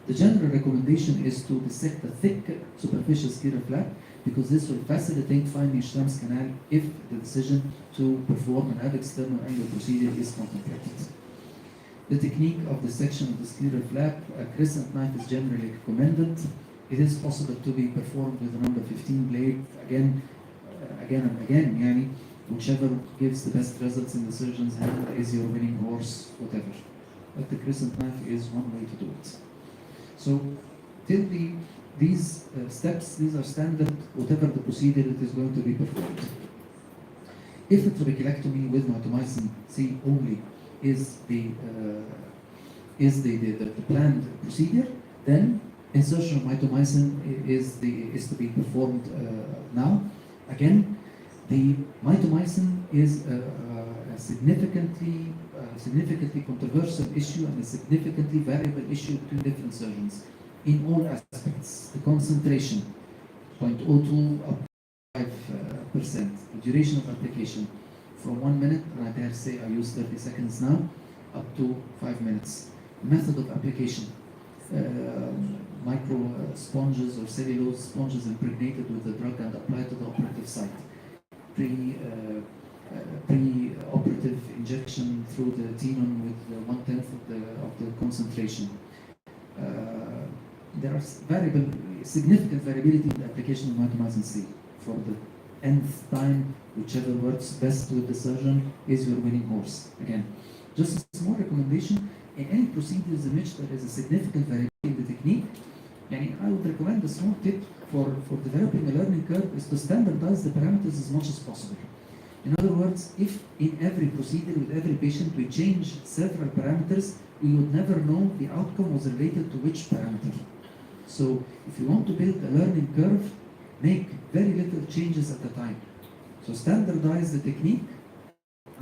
[SPEAKER 4] The general recommendation is to dissect the thick superficial scleral flap, because this will facilitate finding Schramm's canal if the decision to perform an ab-external angle procedure is contemplated. The technique of dissection of the scleral flap, a crescent knife is generally recommended. It is possible to be performed with a number 15 blade, again and again, whichever gives the best results in the surgeon's hand is your winning horse, whatever. But the crescent knife is one way to do it. So till these steps, these are standard, whatever the procedure it is going to be performed. If the trabeculectomy with mitomycin C only is the planned procedure, then insertion of mitomycin is to be performed now. Again, the mitomycin is a significantly controversial issue and a significantly variable issue between different surgeons in all aspects. The concentration, 0.02 up to 5%. The duration of application, from 1 minute, and I dare say I use 30 seconds now, up to 5 minutes. Method of application, micro sponges or cellulose sponges impregnated with the drug and applied to the operative site. Pre-operative injection through the tenon with 1/10 of the concentration. There are significant variability in the application of mitomycin C. For the nth time, whichever works best with the surgeon is your winning horse. Again, just a small recommendation, in any procedures in which there is a significant variability in the technique, I would recommend a small tip for developing a learning curve is to standardize the parameters as much as possible. In other words, if in every procedure with every patient we change several parameters, we would never know the outcome was related to which parameter. So if you want to build a learning curve, make very little changes at a time. So standardize the technique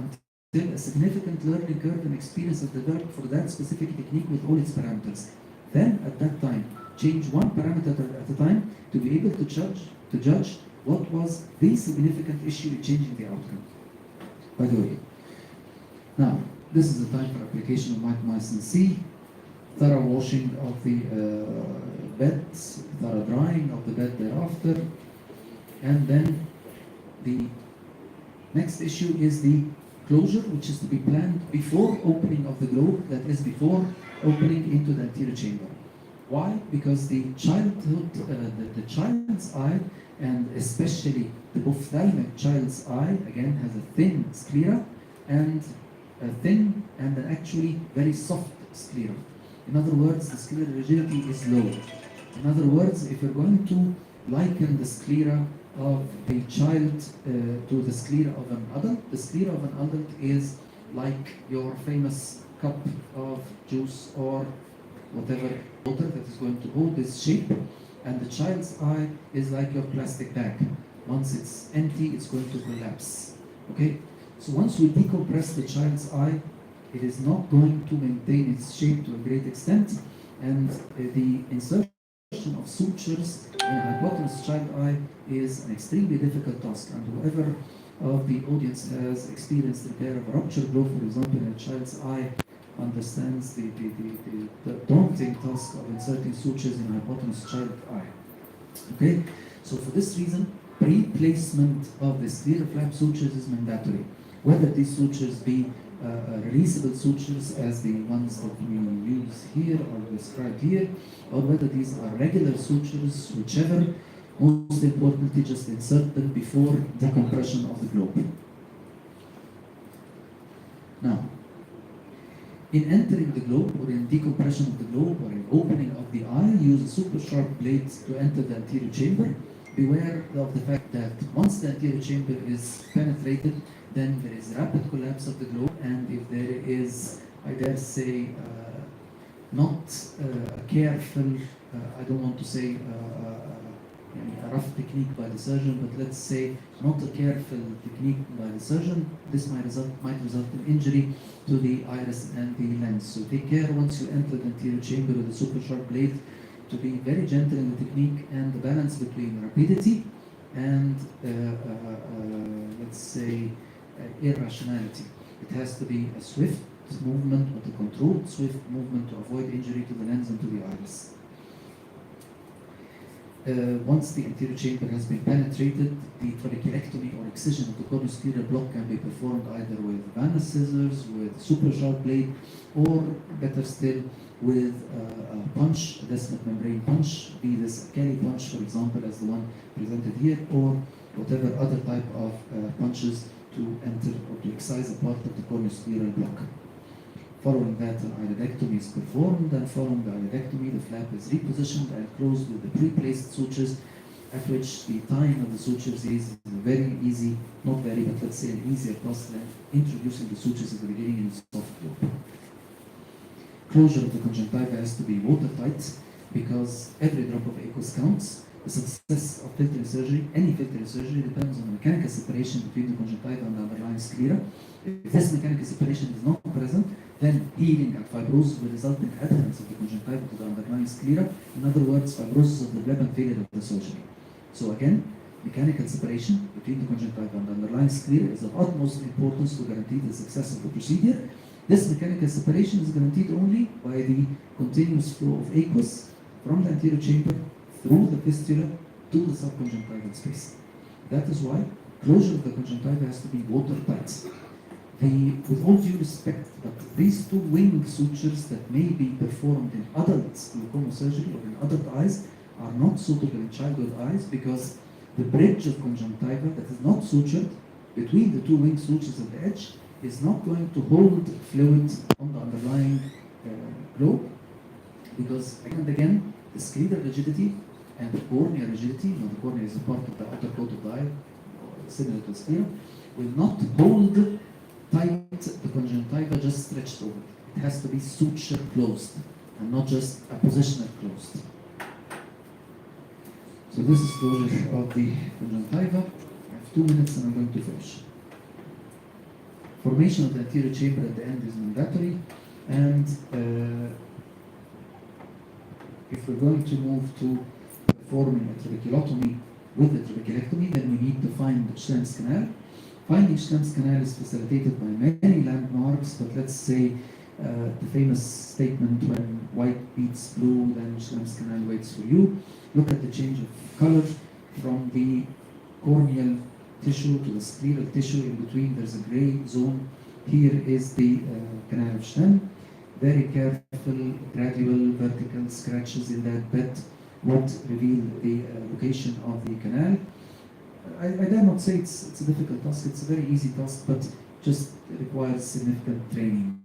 [SPEAKER 4] until a significant learning curve and experience is developed for that specific technique with all its parameters. Then at that time, change one parameter at a time to be able to judge what was the significant issue in changing the outcome. By the way, now this is the time for application of mitomycin C, thorough washing of the bed, thorough drying of the bed thereafter, and then the next issue is the closure, which is to be planned before opening of the globe, that is before opening into the anterior chamber. Why? Because the child's eye, and especially the ophthalmic child's eye, again has a thin sclera and a thin and an actually very soft sclera. In other words, the scleral rigidity is low. In other words, if you're going to liken the sclera of a child to the sclera of an adult, the sclera of an adult is like your famous cup of juice or whatever water that is going to hold this shape, and the child's eye is like your plastic bag. Once it's empty, it's going to collapse. Okay? So once we decompress the child's eye, it is not going to maintain its shape to a great extent, and the insertion of sutures in a hypotenuse child eye is an extremely difficult task. And whoever of the audience has experienced repair of a ruptured globe, for example, in a child's eye, understands the daunting task of inserting sutures in a hypotenuse child eye. Okay, so for this reason, pre-placement of the scleral flap sutures is mandatory. Whether these sutures be releasable sutures as the ones that we use here or described here, or whether these are regular sutures, whichever, most importantly, just insert them before decompression of the globe. Now, in entering the globe, or in decompression of the globe, or in opening of the eye, use a super sharp blade to enter the anterior chamber. Beware of the fact that once the anterior chamber is penetrated, then there is rapid collapse of the globe, and if there is, I dare say, not a careful, I don't want to say a rough technique by the surgeon, but let's say not a careful technique by the surgeon, this might result in injury to the iris and the lens. So take care once you enter the anterior chamber with a super sharp blade to be very gentle in the technique and the balance between rapidity and let's say irrationality. It has to be a swift movement, but a controlled swift movement to avoid injury to the lens and to the iris. Once the anterior chamber has been penetrated, the trabeculectomy or excision of the corneoscleral block can be performed either with Vanna scissors, with super sharp blade, or better still, with a punch, a Descemet membrane punch, be this a Kelly punch, for example, as the one presented here, or whatever other type of punches to enter or to excise a part of the corneoscleral block. Following that, an iridectomy is performed, and following the iridectomy, the flap is repositioned and closed with the pre-placed sutures, at which the tying of the sutures is very easy, not very, but let's say an easier process than introducing the sutures at the beginning in the soft globe. Closure of the conjunctiva has to be watertight, because every drop of aqueous counts. The success of filtering surgery, any filtering surgery, depends on the mechanical separation between the conjunctiva and the underlying sclera. If this mechanical separation is not present, then healing and fibrosis will result in adherence of the conjunctiva to the underlying sclera. In other words, fibrosis of the bleb and failure of the surgery. So again, mechanical separation between the conjunctiva and the underlying sclera is of utmost importance to guarantee the success of the procedure. This mechanical separation is guaranteed only by the continuous flow of aqueous from the anterior chamber through the fistula to the subconjunctival space. That is why closure of the conjunctiva has to be watertight. with all due respect, but these two wing sutures that may be performed in adult glaucoma surgery or in adult eyes are not suitable in childhood eyes because the bridge of conjunctiva that is not sutured between the two wing sutures at the edge is not going to hold fluid on the underlying globe, because again and again the scleral rigidity and the cornea rigidity, the cornea is a part of the outer coat of the eye, similar to sclera, will not hold tight the conjunctiva just stretched over. It has to be suture closed and not just a positional closed. So this is closure of the conjunctiva. I have 2 minutes and I'm going to finish. Formation of the anterior chamber at the end is mandatory, and if we're going to move to performing a trabeculotomy with a trabeculectomy, then we need to find Schlemm's canal. Finding Schlemm's canal is facilitated by many landmarks, but let's say the famous statement, when white beats blue, then Schlemm's canal waits for you. Look at the change of color from the corneal tissue to the scleral tissue. In between there's a gray zone. Here is the canal of Schlemm. Very careful, gradual, vertical scratches in that bed would reveal the location of the canal. I dare not say it's a difficult task, it's a very easy task, but just requires significant training.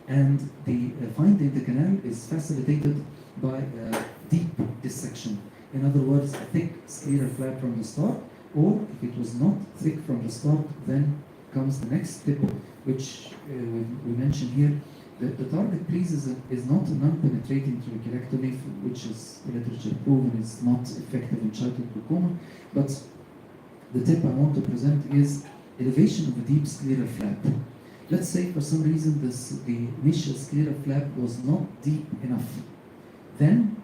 [SPEAKER 4] And the finding the canal is facilitated by a deep dissection. In other words, a thick scleral flap from the start, or if it was not thick from the start, then comes the next step, which we mentioned here. The target, please, is not a non-penetrating trabeculectomy, which is literature proven is not effective in childhood glaucoma, but the tip I want to present is elevation of a deep scleral flap. Let's say for some reason the initial scleral flap was not deep enough. Then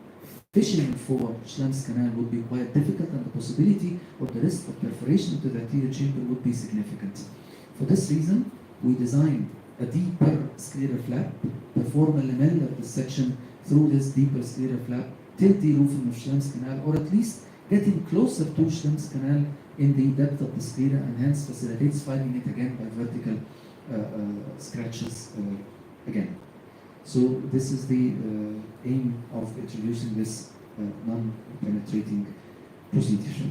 [SPEAKER 4] fishing for Schlemm's canal would be quite difficult, and the possibility or the risk of perforation into the anterior chamber would be significant. For this reason, we designed a deeper scleral flap, perform a lamellar dissection through this deeper scleral flap till the roofing of Schlemm's canal, or at least getting closer to Schlemm's canal in the depth of the sclera, and hence facilitates finding it again by vertical scratches again. So this is the aim of introducing this non-penetrating procedure.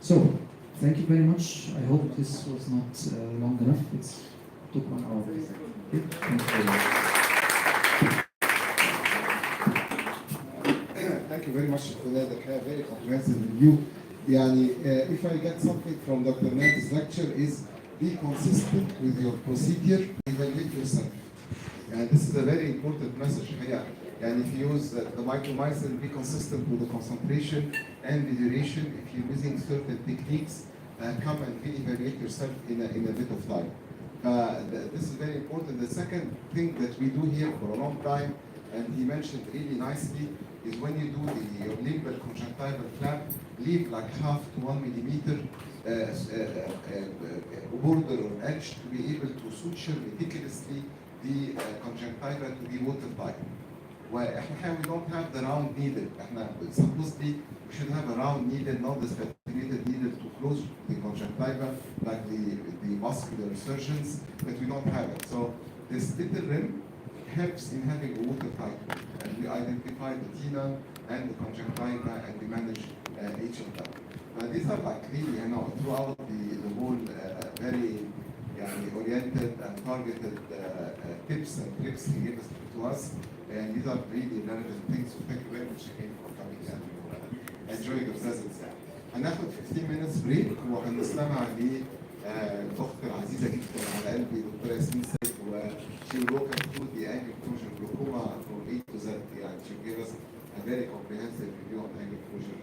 [SPEAKER 4] So, thank you very much. I hope this was not long enough. It took 1 hour. Okay? Thank you very much.
[SPEAKER 2] Thank you very much, Dr. Nader. A very comprehensive review. If I get something from Dr. Nader's lecture is be consistent with your procedure, evaluate yourself. And this is a very important message. If you use the micromycin, be consistent with the concentration and the duration. If you're using certain techniques, come and re-evaluate yourself in a bit of time. This is very important. The second thing that we do here for a long time, and he mentioned really nicely, is when you do your limbal conjunctival flap, leave like half to 1 millimeter border or edge to be able to suture meticulously the conjunctiva to be watertight. We don't have the round needle. Supposedly we should have a round needle, not the spatulated needle to close the conjunctiva like the vascular surgeons, but we don't have it. So this little rim helps in having a watertight, and we identify the tenon and the conjunctiva, and we manage each of them. These are like really, throughout the whole very oriented and targeted tips and tricks he gave to us, and these are really relevant things. So thank you very much again for coming and enjoying your presence. هناخد 15 minutes break وهنستمع للأخت العزيزة جدا على قلبي دكتورة ياسمين سيد she will walk us through the angle fusion glaucoma from A to Z. She gave us a very comprehensive review on angle fusion.